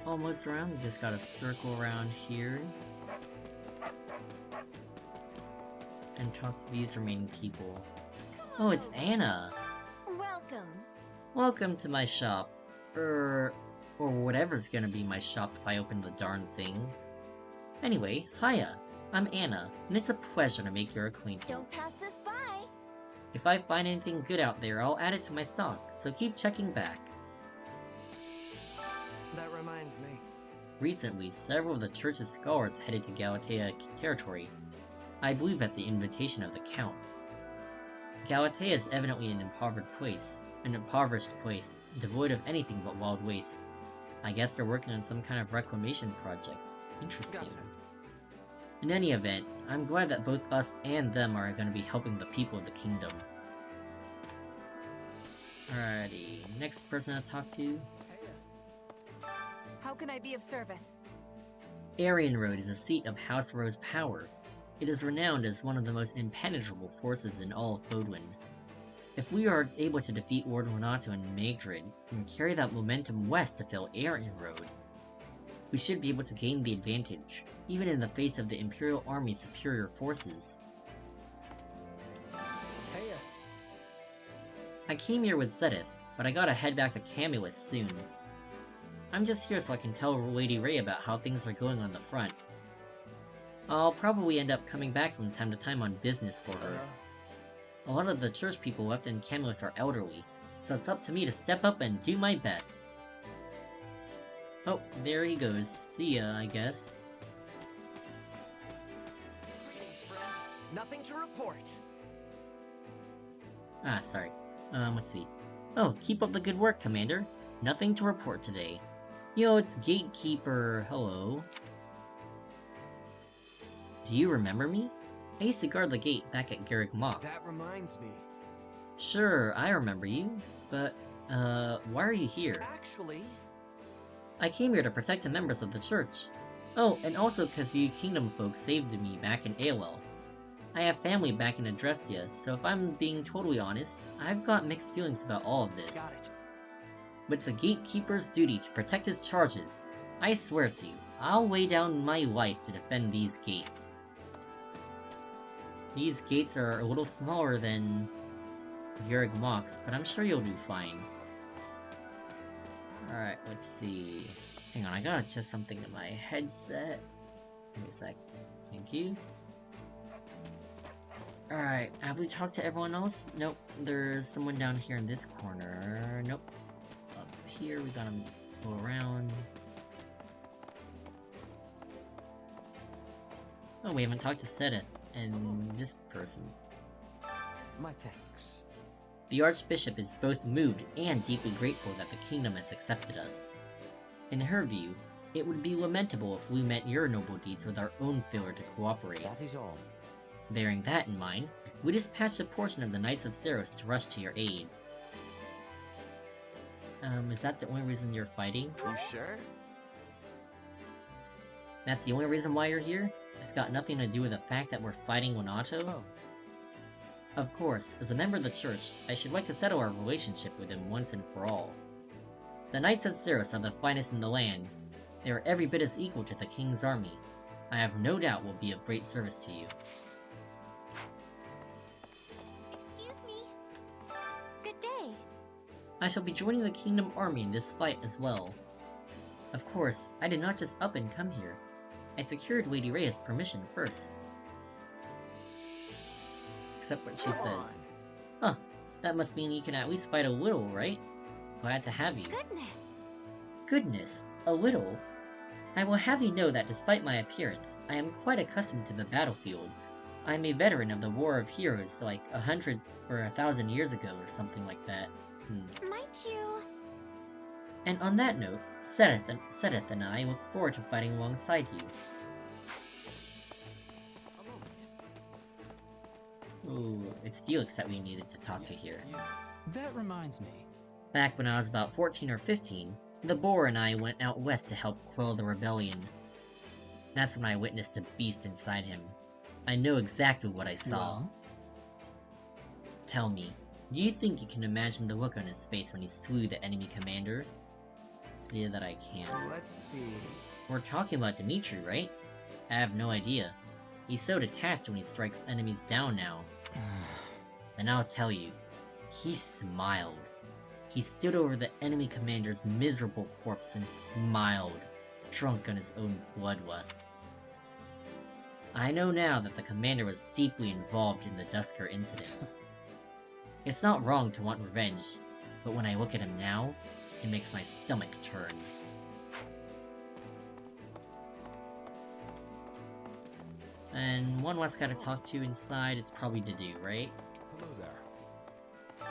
[SPEAKER 1] Almost around, we just gotta circle around here. And talk to these remaining people. Oh, it's Anna!
[SPEAKER 15] welcome.
[SPEAKER 1] Welcome to my shop. Or whatever's gonna be my shop if I open the darn thing. Anyway, hiya! I'm Anna, and it's a pleasure to make your acquaintance.
[SPEAKER 15] Don't pass this by.
[SPEAKER 1] If I find anything good out there, I'll add it to my stock, so keep checking back.
[SPEAKER 10] That reminds me.
[SPEAKER 1] Recently, several of the church's scholars headed to Galatea territory, I believe at the invitation of the Count. Galatea is evidently an impoverished place, devoid of anything but wild wastes. I guess they're working on some kind of reclamation project. Interesting.
[SPEAKER 10] Gotcha.
[SPEAKER 1] In any event, I'm glad that both us and them are going to be helping the people of the kingdom. Alrighty, next person to talk to.
[SPEAKER 15] How can I be of service?
[SPEAKER 1] Aryan Road is a seat of House Rowe's power. It is renowned as one of the most impenetrable forces in all of Fodwin. If we are able to defeat Lord Renato and Magdred, and carry that momentum west to fill Aryan Road, we should be able to gain the advantage, even in the face of the Imperial Army's superior forces. I came here with Sedith, but I gotta head back to Camulus soon. I'm just here so I can tell Lady Ray about how things are going on the front. I'll probably end up coming back from time to time on business for her. A lot of the church people left in Camulus are elderly, so it's up to me to step up and do my best. Oh, there he goes. See ya, I guess.
[SPEAKER 6] Greetings, friend. Nothing to report.
[SPEAKER 1] Ah, sorry. Let's see. Oh, keep up the good work, Commander. Nothing to report today. Yo, it's Gatekeeper. Hello. Do you remember me? I used to guard the gate back at Garrick Mach.
[SPEAKER 6] That reminds me.
[SPEAKER 1] Sure, I remember you. But, why are you here?
[SPEAKER 6] Actually...
[SPEAKER 1] I came here to protect the members of the church. Oh, and also because you Kingdom folks saved me back in Aileil. I have family back in Adrestia, so if I'm being totally honest, I've got mixed feelings about all of this.
[SPEAKER 6] Got it.
[SPEAKER 1] But it's a gatekeeper's duty to protect his charges. I swear to you, I'll lay down my life to defend these gates. These gates are a little smaller than Garrick Mach's, but I'm sure you'll do fine. Alright, let's see. Hang on, I gotta adjust something to my headset. Give me a sec. Thank you. Alright, have we talked to everyone else? Nope. There's someone down here in this corner. Nope. Up here, we gotta go around. Oh, we haven't talked to Sedith and this person.
[SPEAKER 6] My thanks.
[SPEAKER 1] The Archbishop is both moved and deeply grateful that the kingdom has accepted us. In her view, it would be lamentable if we met your noble deeds with our own failure to cooperate.
[SPEAKER 6] That is all.
[SPEAKER 1] Bearing that in mind, we dispatched a portion of the Knights of Seros to rush to your aid. Is that the only reason you're fighting?
[SPEAKER 6] You sure?
[SPEAKER 1] That's the only reason why you're here? It's got nothing to do with the fact that we're fighting Lonato?
[SPEAKER 6] Oh.
[SPEAKER 1] Of course, as a member of the church, I should like to settle our relationship with him once and for all. The Knights of Seros are the finest in the land. They are every bit as equal to the King's army. I have no doubt will be of great service to you.
[SPEAKER 15] Excuse me. Good day.
[SPEAKER 1] I shall be joining the Kingdom army in this fight as well. Of course, I did not just up and come here. I secured Lady Rhea's permission first. Except what she says. Huh, that must mean you can at least fight a little, right? Glad to have you.
[SPEAKER 15] Goodness.
[SPEAKER 1] Goodness, a little? I will have you know that despite my appearance, I am quite accustomed to the battlefield. I am a veteran of the War of Heroes like 100 or 1,000 years ago or something like that.
[SPEAKER 15] Might you?
[SPEAKER 1] And on that note, Sedith and I look forward to fighting alongside you. Ooh, it's Felix that we needed to talk to here.
[SPEAKER 12] That reminds me.
[SPEAKER 1] Back when I was about 14 or 15, the boar and I went out west to help quell the rebellion. That's when I witnessed a beast inside him. I know exactly what I saw.
[SPEAKER 12] Well?
[SPEAKER 1] Tell me, do you think you can imagine the look on his face when he slew the enemy commander? See that I can.
[SPEAKER 6] Let's see.
[SPEAKER 1] We're talking about Dimitri, right? I have no idea. He's so detached when he strikes enemies down now. And I'll tell you, he smiled. He stood over the enemy commander's miserable corpse and smiled, drunk on his own bloodlust. I know now that the commander was deeply involved in the Dusker incident. It's not wrong to want revenge, but when I look at him now, it makes my stomach turn. And one last guy to talk to inside is probably Dedu, right?
[SPEAKER 3] Hello there.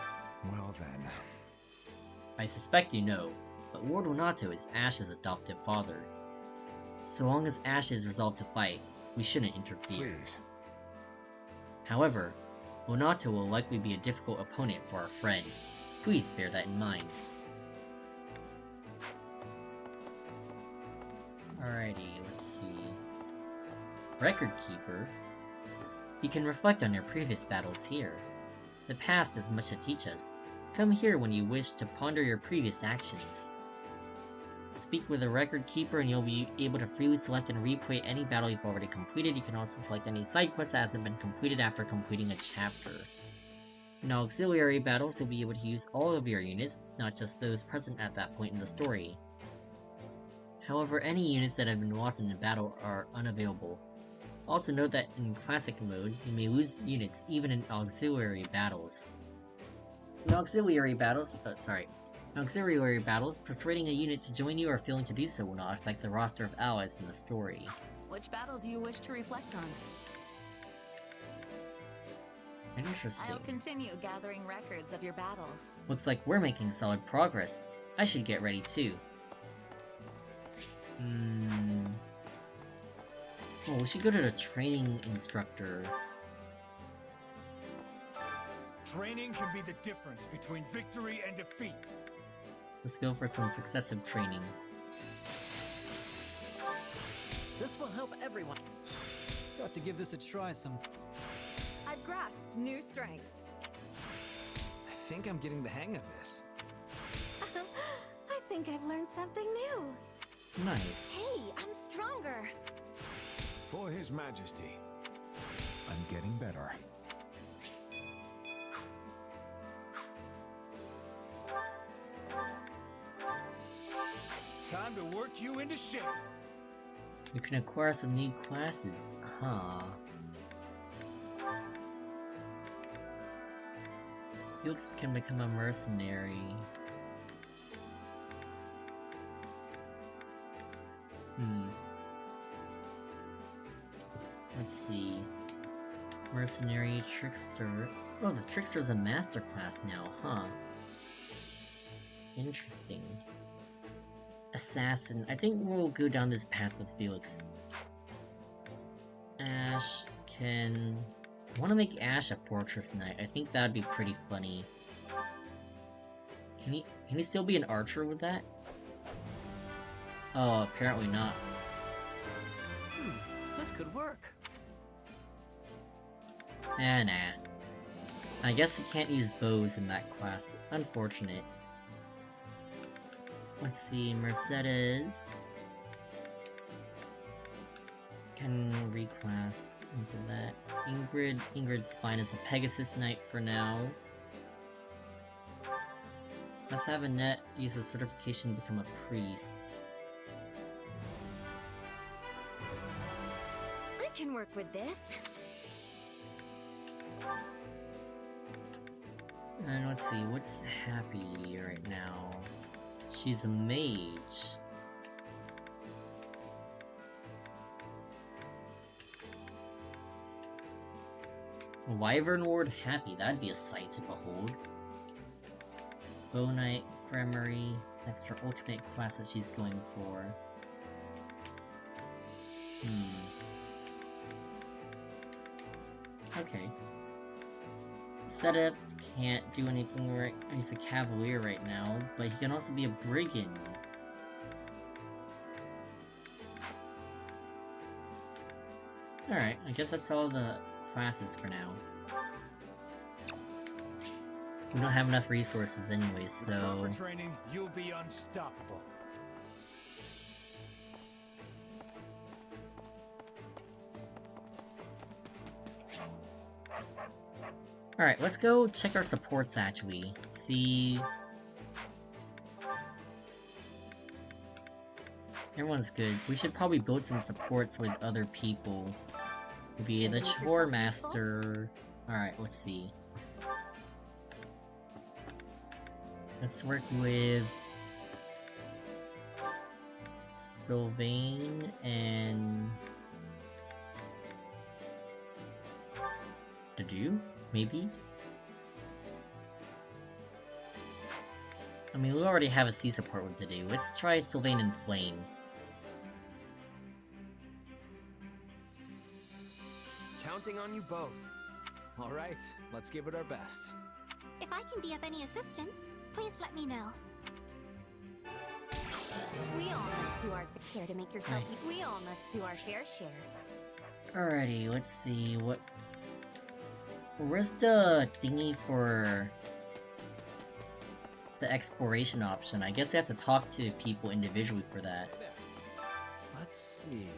[SPEAKER 3] Well then.
[SPEAKER 1] I suspect you know, but Lord Lonato is Ash's adoptive father. So long as Ash is resolved to fight, we shouldn't interfere.
[SPEAKER 3] Please.
[SPEAKER 1] However, Lonato will likely be a difficult opponent for our friend. Please bear that in mind. Alrighty, let's see. Record Keeper. You can reflect on your previous battles here. The past has much to teach us. Come here when you wish to ponder your previous actions. Speak with a Record Keeper and you'll be able to freely select and replay any battle you've already completed. You can also select any side quest that hasn't been completed after completing a chapter. In auxiliary battles, you'll be able to use all of your units, not just those present at that point in the story. However, any units that have been lost in a battle are unavailable. Also note that in Classic mode, you may lose units even in auxiliary battles. In auxiliary battles, persuading a unit to join you or failing to do so will not affect the roster of allies in the story.
[SPEAKER 15] Which battle do you wish to reflect on?
[SPEAKER 1] Interesting.
[SPEAKER 15] I'll continue gathering records of your battles.
[SPEAKER 1] Looks like we're making solid progress. I should get ready too. Oh, we should go to the training instructor.
[SPEAKER 18] Training can be the difference between victory and defeat.
[SPEAKER 1] Let's go for some successive training.
[SPEAKER 12] This will help everyone. Got to give this a try some.
[SPEAKER 10] I've grasped new strength.
[SPEAKER 7] I think I'm getting the hang of this.
[SPEAKER 15] I think I've learned something new.
[SPEAKER 1] Nice.
[SPEAKER 15] Hey, I'm stronger.
[SPEAKER 8] For His Majesty.
[SPEAKER 3] I'm getting better.
[SPEAKER 18] Time to work you into shape.
[SPEAKER 1] You can acquire some new classes, huh? Felix can become a mercenary. Let's see. Mercenary, Trickster. Oh, the Trickster's a master class now, huh? Interesting. Assassin. I think we'll go down this path with Felix. Ash can... I want to make Ash a Fortress Knight. I think that'd be pretty funny. Can he still be an archer with that? Oh, apparently not.
[SPEAKER 12] This could work.
[SPEAKER 1] Nah. I guess you can't use bows in that class. Unfortunate. Let's see, Mercedes can reclass into that. Ingrid's fine as a Pegasus Knight for now. Let's have Annette use a certification to become a priest.
[SPEAKER 15] I can work with this.
[SPEAKER 1] And let's see, what's Happy right now? She's a mage. Wyvern Ward Happy, that'd be a sight to behold. Bow Knight, Gramarye, that's her ultimate class that she's going for. Okay. Setup can't do anything right. He's a Cavalier right now, but he can also be a Brigand. Alright, I guess that's all the classes for now. We don't have enough resources anyway, so...
[SPEAKER 18] With proper training, you'll be unstoppable.
[SPEAKER 1] Alright, let's go check our supports actually. See... Everyone's good. We should probably build some supports with other people. Maybe the Chore Master... Alright, let's see. Let's work with... Sylvain and... Dedue? Maybe? I mean, we already have a sea support with Dedue. Let's try Sylvain and Flame.
[SPEAKER 6] Counting on you both.
[SPEAKER 7] All right, let's give it our best.
[SPEAKER 14] If I can be of any assistance, please let me know.
[SPEAKER 15] We all must do our fair to make yourself.
[SPEAKER 1] Nice.
[SPEAKER 15] We all must do our fair share.
[SPEAKER 1] Alrighty, let's see what... Where's the thingy for... the exploration option? I guess we have to talk to people individually for that.
[SPEAKER 7] Let's see.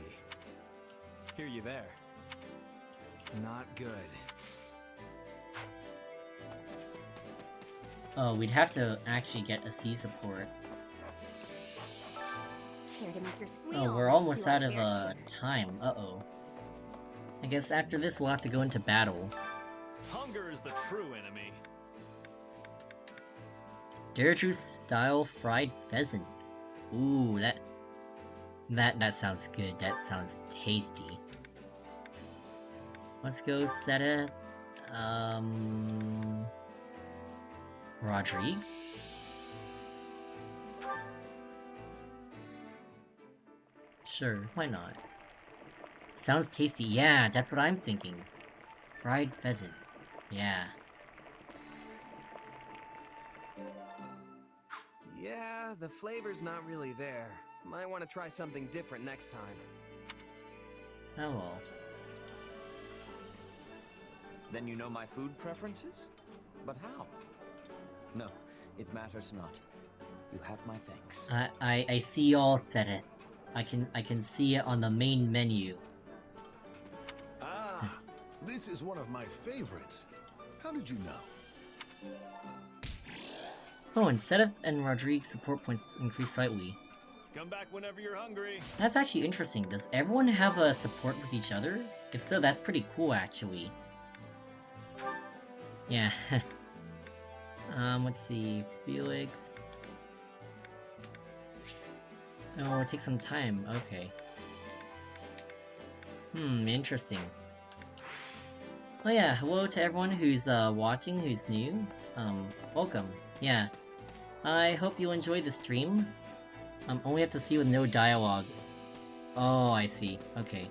[SPEAKER 7] Hear you there. Not good.
[SPEAKER 1] Oh, we'd have to actually get a sea support.
[SPEAKER 15] Here to make your
[SPEAKER 1] Oh, we're almost out of time. Uh-oh. I guess after this we'll have to go into battle.
[SPEAKER 16] Hunger is the true enemy.
[SPEAKER 1] Deirdre style fried pheasant. Ooh, that sounds good. That sounds tasty. Let's go Seta. Rodrigue? Sure, why not? Sounds tasty. Yeah, that's what I'm thinking. Fried pheasant. Yeah.
[SPEAKER 4] Yeah, the flavor's not really there. Might want to try something different next time.
[SPEAKER 1] Oh well.
[SPEAKER 6] Then you know my food preferences? But how? No, it matters not. You have my thanks.
[SPEAKER 1] I see all said it. I can see it on the main menu.
[SPEAKER 8] Ah, this is one of my favorites. How did you know?
[SPEAKER 1] Oh, and Seth and Rodrigue support points increase slightly.
[SPEAKER 16] Come back whenever you're hungry.
[SPEAKER 1] That's actually interesting. Does everyone have a support with each other? If so, that's pretty cool, actually. Yeah. Let's see. Felix. Oh, it takes some time. Okay. Interesting. Oh yeah, hello to everyone who's watching, who's new. Welcome. Yeah. I hope you enjoyed the stream. Only have to see with no dialogue. Oh, I see. Okay.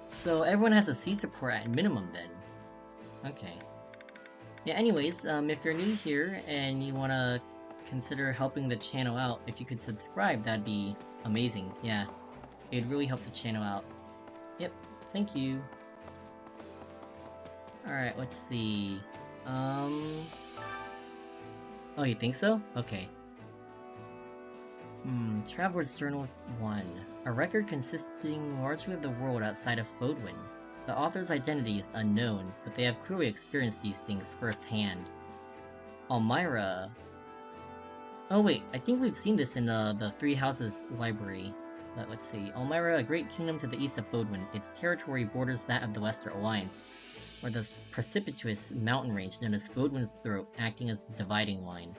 [SPEAKER 1] So everyone has a C support at minimum then. Okay. Yeah, anyways, if you're new here and you wanna consider helping the channel out, if you could subscribe, that'd be amazing. Yeah. It'd really help the channel out. Yep. Thank you. Alright, let's see. Oh, you think so? Okay. Traveler's Journal 1. A record consisting largely of the world outside of Fodwin. The author's identity is unknown, but they have clearly experienced these things firsthand. Almyra... Oh wait, I think we've seen this in the Three Houses library. But let's see. Almyra, a great kingdom to the east of Fodwin. Its territory borders that of the Western Alliance, or the precipitous mountain range known as Fodwin's Throat, acting as the dividing line.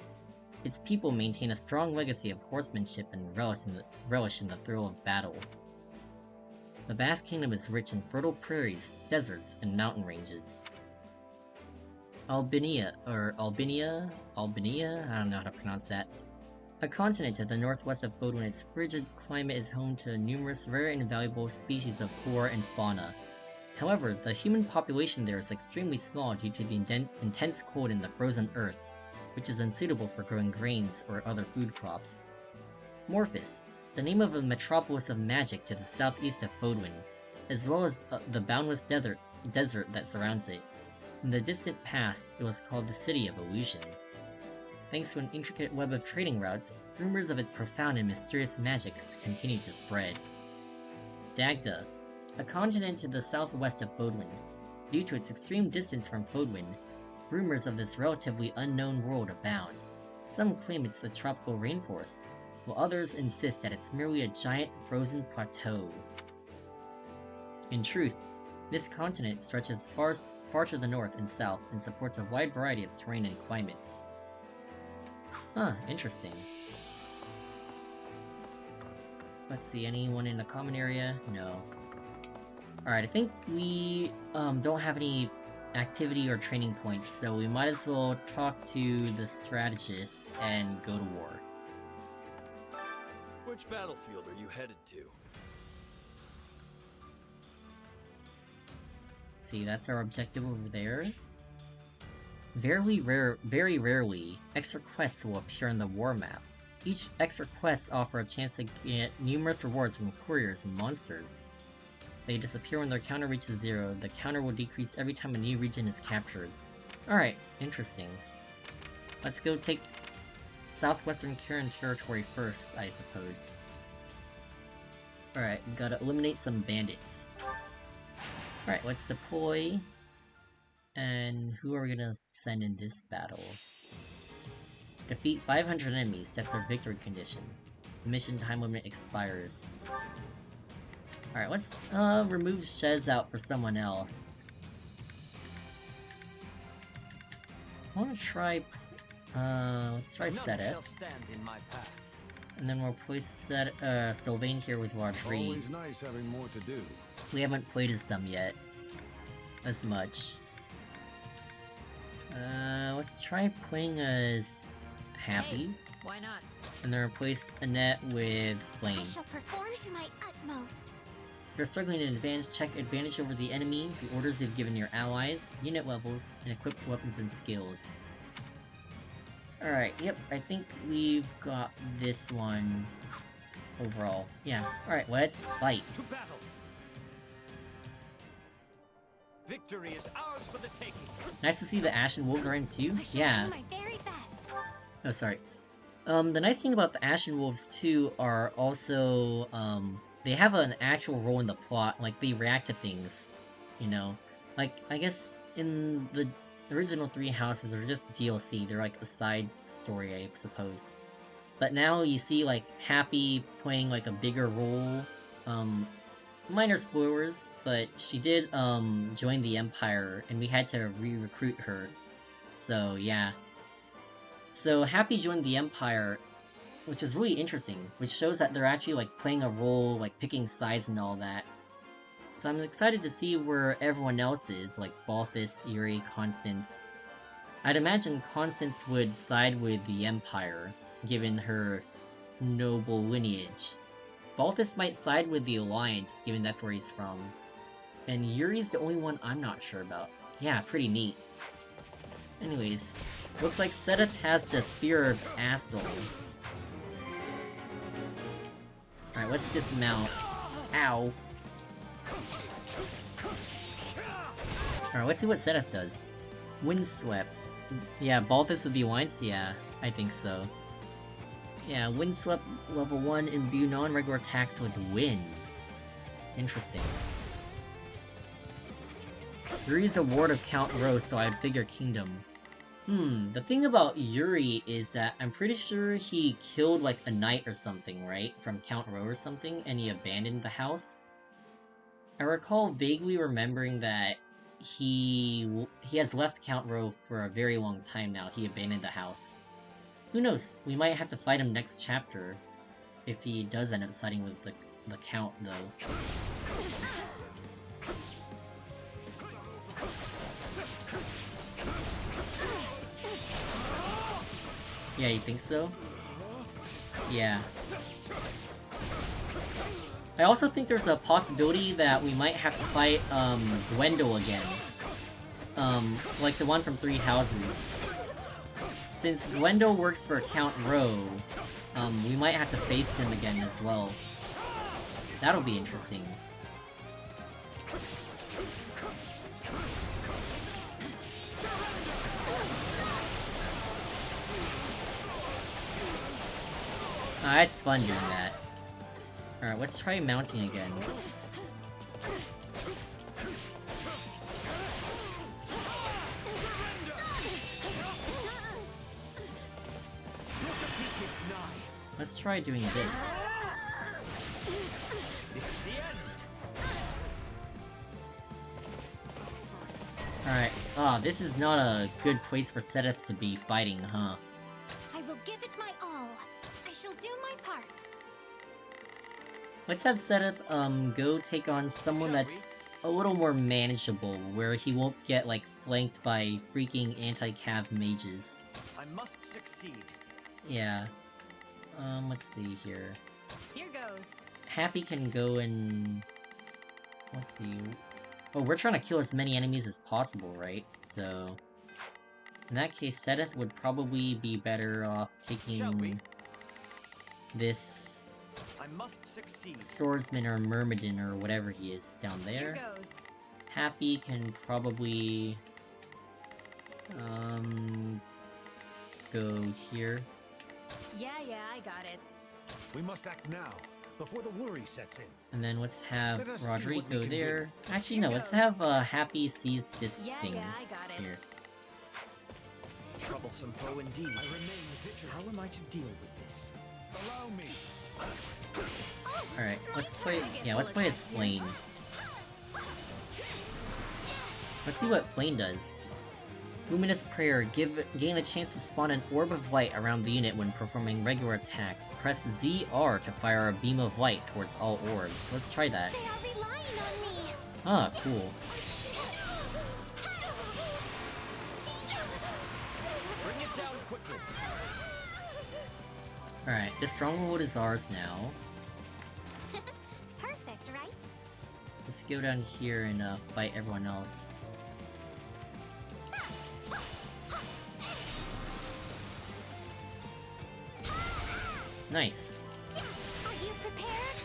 [SPEAKER 1] Its people maintain a strong legacy of horsemanship and relish in the thrill of battle. The vast kingdom is rich in fertile prairies, deserts, and mountain ranges. Albinia, I don't know how to pronounce that. A continent to the northwest of Fodwin, its frigid climate is home to numerous rare and valuable species of flora and fauna. However, the human population there is extremely small due to the intense cold in the frozen earth, which is unsuitable for growing grains or other food crops. Morphis, the name of a metropolis of magic to the southeast of Fodwin, as well as the boundless desert that surrounds it. In the distant past, it was called the City of Illusion. Thanks to an intricate web of trading routes, rumors of its profound and mysterious magics continue to spread. Dagda, a continent to the southwest of Fodwin. Due to its extreme distance from Fodwin, rumors of this relatively unknown world abound. Some claim it's a tropical rainforest, while others insist that it's merely a giant frozen plateau. In truth, this continent stretches far to the north and south and supports a wide variety of terrain and climates. Huh, interesting. Let's see, anyone in the common area? No. Alright, I think we don't have any activity or training points, so we might as well talk to the strategist and go to war.
[SPEAKER 19] Which battlefield are you headed to?
[SPEAKER 1] See, that's our objective over there. Very rarely, extra quests will appear on the war map. Each extra quests offer a chance to get numerous rewards from couriers and monsters. They disappear when their counter reaches 0. The counter will decrease every time a new region is captured. Alright, interesting. Let's go take Southwestern Karen territory first, I suppose. Alright, gotta eliminate some bandits. Alright, let's deploy. And who are we gonna send in this battle? Defeat 500 enemies, that's our victory condition. Mission time limit expires. Alright, let's remove Shez out for someone else. I wanna try let's try Sedith. And then we'll place Sylvain here with Rodri.
[SPEAKER 8] Always nice having more to do.
[SPEAKER 1] We haven't played as them yet. As much. Let's try playing as Happy.
[SPEAKER 5] Hey, why not?
[SPEAKER 1] And then replace Annette with Flame.
[SPEAKER 15] I shall perform to my utmost.
[SPEAKER 1] If you're struggling in advance, check advantage over the enemy, the orders you've given your allies, unit levels, and equipped weapons and skills. Alright, yep, I think we've got this one overall. Yeah, alright, let's fight.
[SPEAKER 6] To battle. Victory is ours for the taking.
[SPEAKER 1] Nice to see the Ashen Wolves are in too. Yeah.
[SPEAKER 15] Do my very best.
[SPEAKER 1] Oh, sorry. The nice thing about the Ashen Wolves too are also, they have an actual role in the plot, like they react to things, you know? Like, I guess in the original 3 houses are just DLC, they're like a side story, I suppose. But now you see like Happy playing like a bigger role, minor spoilers, but she did join the Empire and we had to re-recruit her. So yeah. So Happy joined the Empire, which is really interesting, which shows that they're actually like playing a role, like picking sides and all that. So I'm excited to see where everyone else is, like Balthus, Yuri, Constance. I'd imagine Constance would side with the Empire, given her noble lineage. Balthus might side with the Alliance, given that's where he's from. And Yuri's the only one I'm not sure about. Yeah, pretty neat. Anyways, looks like Sedith has the Spear of Aileil. Alright, let's dismount. Ow. Alright, let's see what Sedith does. Windswept. Yeah, Balthus with the Alliance? Yeah, I think so. Yeah, Windswept level 1, imbue non-regular attacks with wind. Interesting. Yuri's a ward of Count Rose, so I'd figure Kingdom. The thing about Yuri is that I'm pretty sure he killed like a knight or something, right? From Count Row or something, and he abandoned the house. I recall vaguely remembering that he has left Count Row for a very long time now. He abandoned the house. Who knows? We might have to fight him next chapter. If he does end up siding with the Count, though. Yeah, you think so? Yeah. I also think there's a possibility that we might have to fight, Gwendol again. Like the one from 3 Houses. Since Gwendol works for Count Row, we might have to face him again as well. That'll be interesting. It's fun doing that. Alright, let's try mounting again. Let's try doing this.
[SPEAKER 6] This is the end.
[SPEAKER 1] Alright. Ah, this is not a good place for Sedith to be fighting, huh?
[SPEAKER 15] I will give it my all. I shall do my part.
[SPEAKER 1] Let's have Sedith, go take on someone that's a little more manageable, where he won't get, like, flanked by freaking anti-cav mages.
[SPEAKER 6] I must succeed.
[SPEAKER 1] Yeah. Let's see here.
[SPEAKER 10] Here goes.
[SPEAKER 1] Happy can go and... Let's see... Oh, we're trying to kill as many enemies as possible, right? So... In that case, Sedith would probably be better off taking... this...
[SPEAKER 6] I must succeed.
[SPEAKER 1] Swordsman or Myrmidon or whatever he is down there.
[SPEAKER 10] Here goes.
[SPEAKER 1] Happy can probably... go here.
[SPEAKER 5] Yeah, I got it.
[SPEAKER 8] We must act now, before the worry sets in.
[SPEAKER 1] And then let's have
[SPEAKER 8] Let us see
[SPEAKER 1] Rodri
[SPEAKER 8] what we
[SPEAKER 1] go
[SPEAKER 8] can
[SPEAKER 1] there.
[SPEAKER 8] do.
[SPEAKER 1] Actually, no, let's have Happy seize this thing.
[SPEAKER 5] Yeah, I got it.
[SPEAKER 1] here.
[SPEAKER 6] Troublesome foe indeed.
[SPEAKER 16] I remain vigilant.
[SPEAKER 6] How am I to deal with this?
[SPEAKER 16] Allow me.
[SPEAKER 1] Alright, let's play. Yeah, let's play as Flame. Let's see what Flame does. Luminous Prayer. Gain a chance to spawn an orb of light around the unit when performing regular attacks. Press ZR to fire a beam of light towards all orbs. Let's try that. Ah, cool.
[SPEAKER 6] Bring it down quickly.
[SPEAKER 1] Alright, the stronghold is ours now.
[SPEAKER 15] Perfect, right?
[SPEAKER 1] Let's go down here and fight everyone else. Nice.
[SPEAKER 15] Are you prepared?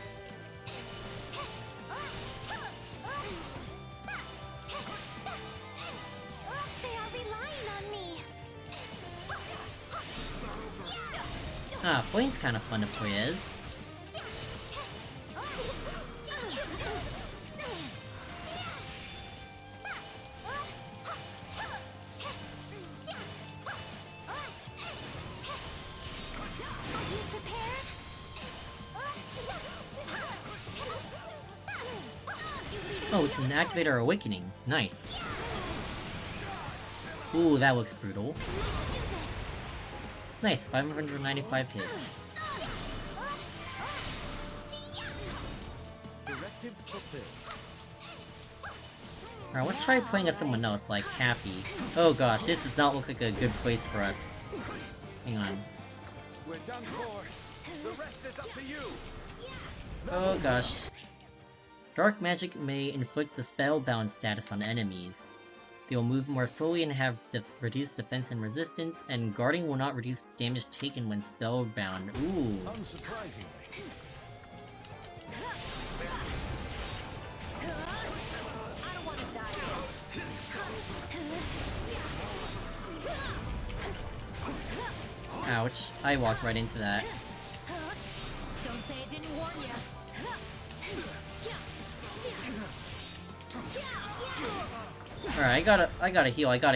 [SPEAKER 15] They are relying on me.
[SPEAKER 1] Ah, Flame's kind of fun to play as. Oh, we can activate our awakening. Nice. Ooh, that looks brutal. Nice, 595 hits.
[SPEAKER 6] Directive fulfilled.
[SPEAKER 1] Alright, let's try playing as someone else, like Happy. Oh gosh, this does not look like a good place for us. Hang on.
[SPEAKER 6] We're done for. The rest is up to you.
[SPEAKER 1] Oh gosh. Dark magic may inflict the spellbound status on enemies. They will move more slowly and have reduced defense and resistance, and guarding will not reduce damage taken when spellbound. Ooh.
[SPEAKER 8] Unsurprisingly.
[SPEAKER 1] Ouch, I walked right into that.
[SPEAKER 11] Don't say it didn't warn you.
[SPEAKER 1] Alright, I gotta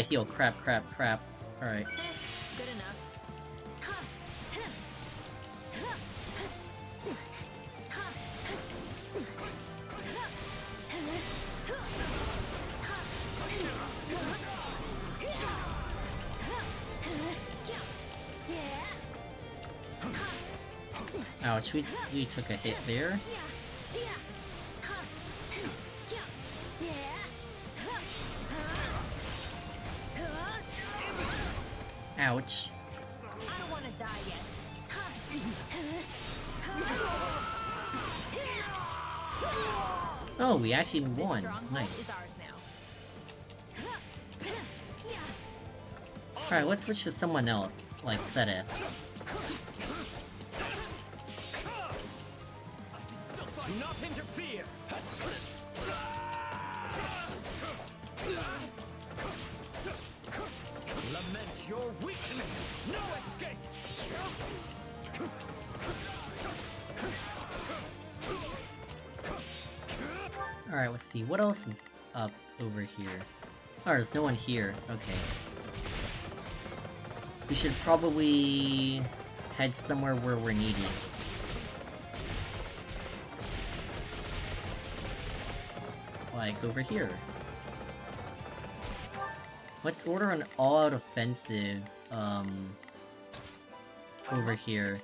[SPEAKER 1] heal, crap. Alright.
[SPEAKER 11] Good enough.
[SPEAKER 1] Ouch, we took a hit there. Ouch.
[SPEAKER 11] I don't want to die yet.
[SPEAKER 1] Oh, we actually won. Nice. Alright, let's switch to someone else, like Sedith.
[SPEAKER 6] Do not interfere. Lament your weakness. No escape.
[SPEAKER 1] Alright, let's see. What else is up over here? Oh, there's no one here. Okay. We should probably head somewhere where we're needed. Like, over here. Let's order an all-out offensive, over here.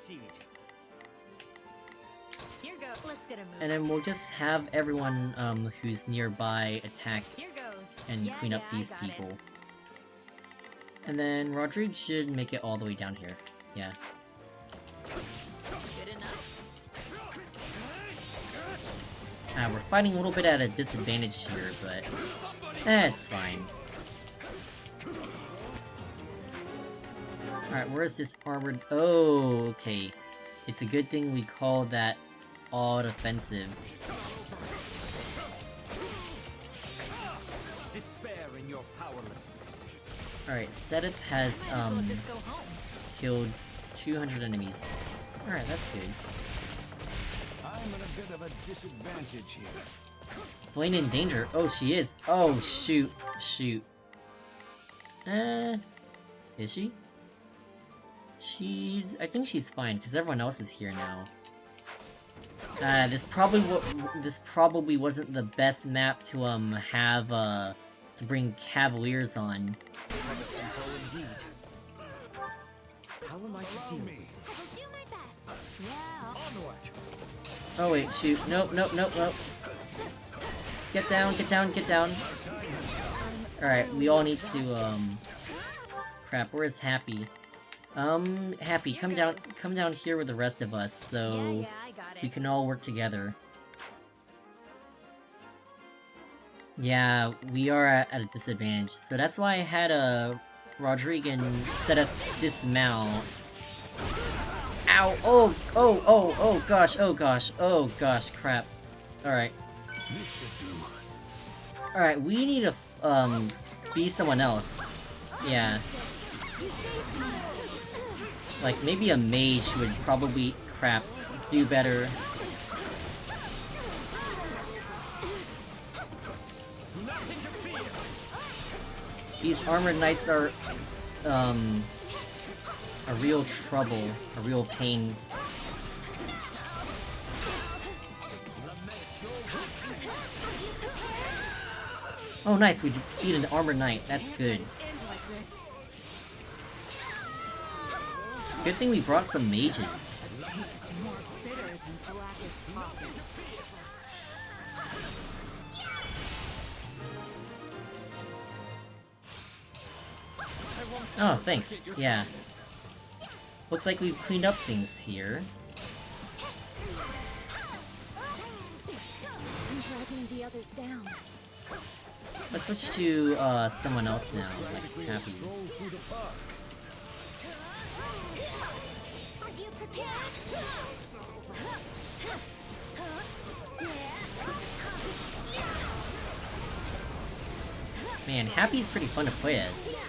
[SPEAKER 11] Here go. Let's get a move.
[SPEAKER 1] And then we'll just have everyone, who's nearby attack
[SPEAKER 11] Here goes.
[SPEAKER 1] and
[SPEAKER 11] Yeah,
[SPEAKER 1] clean up
[SPEAKER 11] I
[SPEAKER 1] these
[SPEAKER 11] got
[SPEAKER 1] people.
[SPEAKER 11] it.
[SPEAKER 1] And then Rodrigue should make it all the way down here. Yeah.
[SPEAKER 11] Good enough.
[SPEAKER 1] We're fighting a little bit at a disadvantage here, but it's fine. Alright, where's this armored? Oh, okay. It's a good thing we call that all offensive.
[SPEAKER 6] Despair in your powerlessness.
[SPEAKER 1] Alright, Sedith has, killed 200 enemies. Alright, that's good.
[SPEAKER 8] I'm at a bit of a disadvantage here.
[SPEAKER 1] Flame in danger. Oh, she is. Oh, shoot. Shoot. Is she? I think she's fine, because everyone else is here now. This probably wasn't the best map to, have, to bring Cavaliers on.
[SPEAKER 6] Indeed. How am I to deal with this?
[SPEAKER 15] I'll do my best. Yeah.
[SPEAKER 6] Onward.
[SPEAKER 1] Oh wait, shoot. Nope, nope, nope, nope. Get down, get down, get down. Alright, we all need to, crap, where's Happy? Happy, come down here with the rest of us, so we can all work together. Yeah, we are at a disadvantage, so that's why I had, Rodrigan set up dismount. Ow! Oh gosh, crap. Alright. Alright, we need to, be someone else. Yeah. Like, maybe a mage would probably, crap, do better. These armored knights are, a real trouble, a real pain. Oh nice, we defeated an armored knight, that's good. Good thing we brought some mages. Oh, thanks. Yeah. Looks like we've cleaned up things here.
[SPEAKER 15] I'm dragging the others down.
[SPEAKER 1] Let's switch to, someone else now, like Happy.
[SPEAKER 15] Are you prepared?
[SPEAKER 1] Man, Happy's pretty fun to play as.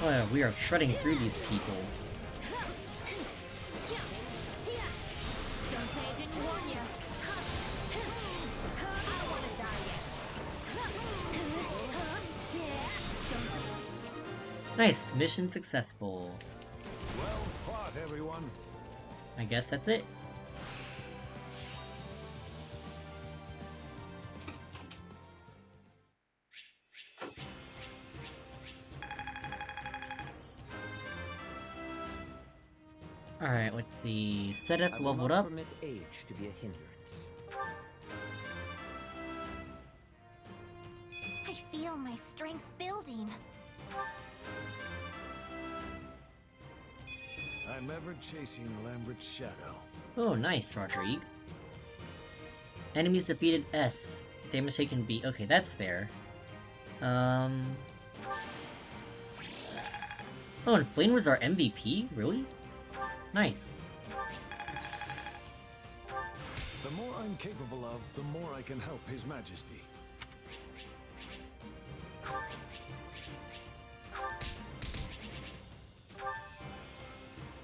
[SPEAKER 1] Oh yeah, we are shredding through these people.
[SPEAKER 15] Don't say I didn't warn you. I don't want to die yet.
[SPEAKER 1] Nice, mission successful.
[SPEAKER 8] Well fought, everyone.
[SPEAKER 1] I guess that's it. Alright, let's see. Setup leveled up.
[SPEAKER 6] Permit age to be a hindrance.
[SPEAKER 15] I feel my strength building.
[SPEAKER 8] I'm ever chasing Lambert's shadow.
[SPEAKER 1] Oh, nice, Rodrigue. Enemies defeated S. Damage taken B. Okay, that's fair. Oh, and Flame was our MVP? Really? Nice.
[SPEAKER 8] The more I'm capable of, the more I can help His Majesty.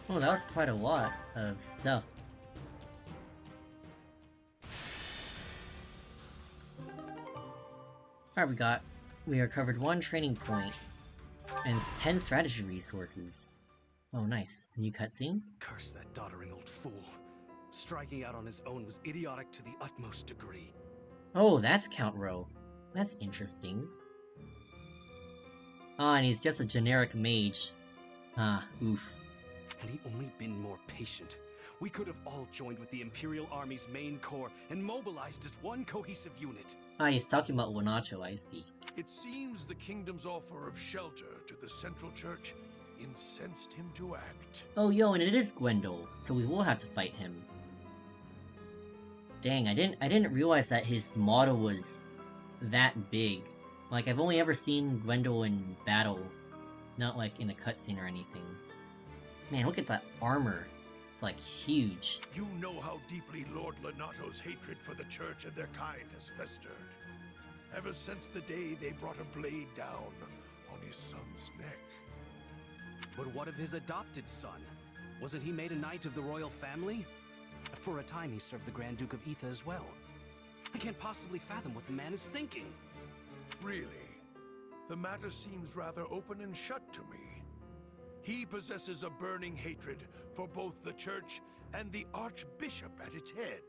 [SPEAKER 1] Oh, that was quite a lot of stuff. Alright, we recovered 1 training point and 10 strategy resources. Oh, nice. New cutscene?
[SPEAKER 16] Curse that doddering old fool. Striking out on his own was idiotic to the utmost degree.
[SPEAKER 1] Oh, that's Count Rowe. That's interesting. Ah, and he's just a generic mage. Ah, oof.
[SPEAKER 16] Had he only been more patient, we could have all joined with the Imperial Army's main corps and mobilized as one cohesive unit.
[SPEAKER 1] Ah, he's talking about Wanacho, I see.
[SPEAKER 20] It seems the kingdom's offer of shelter to the Central Church incensed him to act.
[SPEAKER 1] Oh, yo, and it is Gwendol, so we will have to fight him. Dang, I didn't realize that his model was that big. Like, I've only ever seen Gwendol in battle, not like in a cutscene or anything. Man, look at that armor. It's like huge.
[SPEAKER 20] You know how deeply Lord Lenato's hatred for the Church and their kind has festered. Ever since the day they brought a blade down on his son's neck.
[SPEAKER 16] But what of his adopted son?
[SPEAKER 6] Wasn't he made a knight of the royal family? For a time, he served the Grand Duke of Etha as well. I can't possibly fathom what the man is thinking.
[SPEAKER 20] Really? The matter seems rather open and shut to me. He possesses a burning hatred for both the Church and the Archbishop at its head.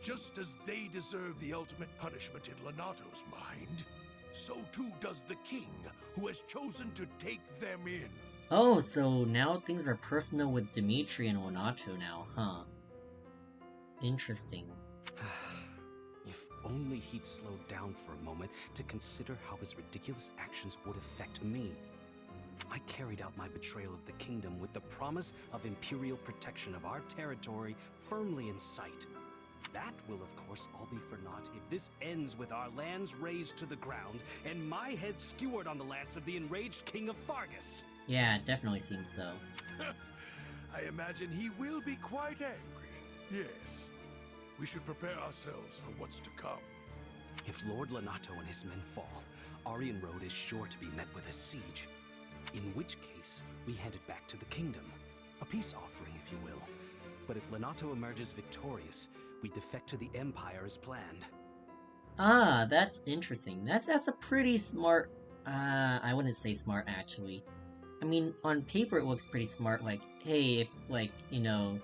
[SPEAKER 20] Just as they deserve the ultimate punishment in Lenato's mind, so too does the king, who has chosen to take them in.
[SPEAKER 1] Oh, so now things are personal with Dimitri and Lenato now, huh? Interesting.
[SPEAKER 6] If only he'd slowed down for a moment to consider how his ridiculous actions would affect me. I carried out my betrayal of the kingdom with the promise of imperial protection of our territory firmly in sight. That will, of course, all be for naught if this ends with our lands razed to the ground and my head skewered on the lance of the enraged king of Fargus.
[SPEAKER 1] Yeah, it definitely seems so.
[SPEAKER 20] I imagine he will be quite angry. Yes. We should prepare ourselves for what's to come.
[SPEAKER 6] If Lord Lenato and his men fall, Aryan Road is sure to be met with a siege. In which case, we hand it back to the kingdom. A peace offering, if you will. But if Lenato emerges victorious, we defect to the Empire as planned.
[SPEAKER 1] Ah, that's interesting. That's a pretty smart... I wouldn't say smart, actually. I mean, on paper it looks pretty smart, like, hey, if, like, you know,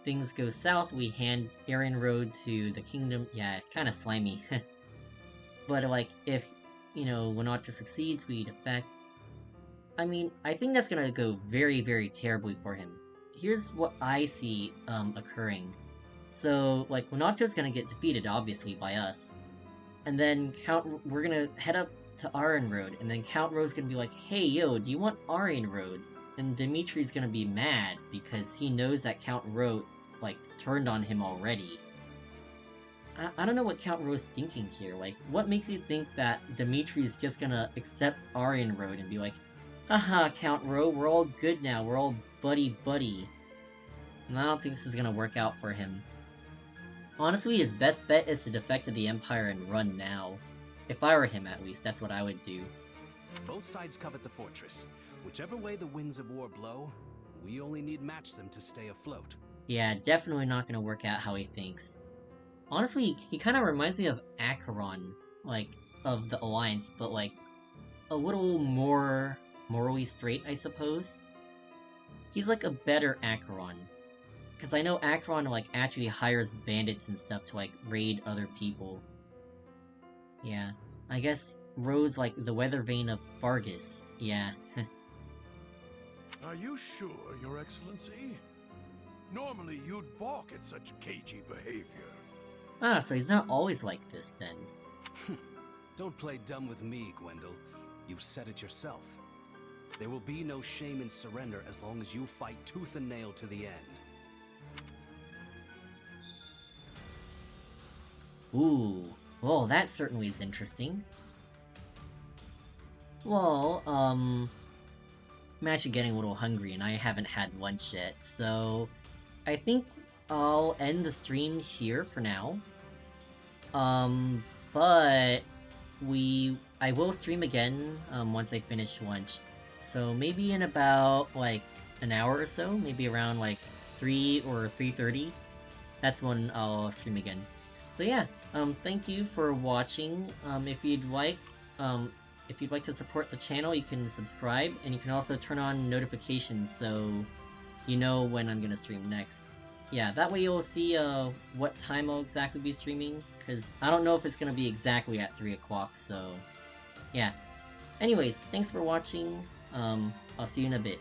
[SPEAKER 1] things go south, we hand Aryan Road to the kingdom. Yeah, kinda slimy. But, like, if, you know, Lenato succeeds, we defect. I mean, I think that's gonna go very, very terribly for him. Here's what I see, occurring. So, like, Lenato's gonna get defeated, obviously, by us. And then we're gonna head up to Aryan Road, and then Count Ro's gonna be like, hey, yo, do you want Aryan Road? And Dimitri's gonna be mad, because he knows that Count Ro, like, turned on him already. I don't know what Count Ro's thinking here. Like, what makes you think that Dimitri's just gonna accept Aryan Road and be like, haha, Count Ro, we're all good now, we're all buddy-buddy. And I don't think this is gonna work out for him. Honestly, his best bet is to defect to the Empire and run now. If I were him, at least, that's what I would do.
[SPEAKER 6] Both sides covet the fortress. Whichever way the winds of war blow, we only need match them to stay afloat.
[SPEAKER 1] Yeah, definitely not gonna work out how he thinks. Honestly, he kinda reminds me of Acheron, like, of the Alliance, but, like, a little more morally straight, I suppose. He's like a better Acheron. Because I know Acheron, like, actually hires bandits and stuff to, like, raid other people. Yeah. I guess Ro's like the weather vane of Fargus. Yeah.
[SPEAKER 20] Are you sure, Your Excellency? Normally you'd balk at such cagey behavior.
[SPEAKER 1] Ah, so he's not always like this, then.
[SPEAKER 6] Don't play dumb with me, Gwendol. You've said it yourself. There will be no shame in surrender as long as you fight tooth and nail to the end.
[SPEAKER 1] Ooh. Well, that certainly is interesting. Well, I'm actually getting a little hungry and I haven't had lunch yet, so I think I'll end the stream here for now. But I will stream again, once I finish lunch. So maybe in about, like, an hour or so, maybe around, like, 3 or 3:30. That's when I'll stream again. So yeah, thank you for watching. If you'd like to support the channel, you can subscribe, and you can also turn on notifications so you know when I'm gonna stream next. Yeah, that way you'll see what time I'll exactly be streaming, because I don't know if it's gonna be exactly at 3 o'clock, so yeah. Anyways, thanks for watching. I'll see you in a bit.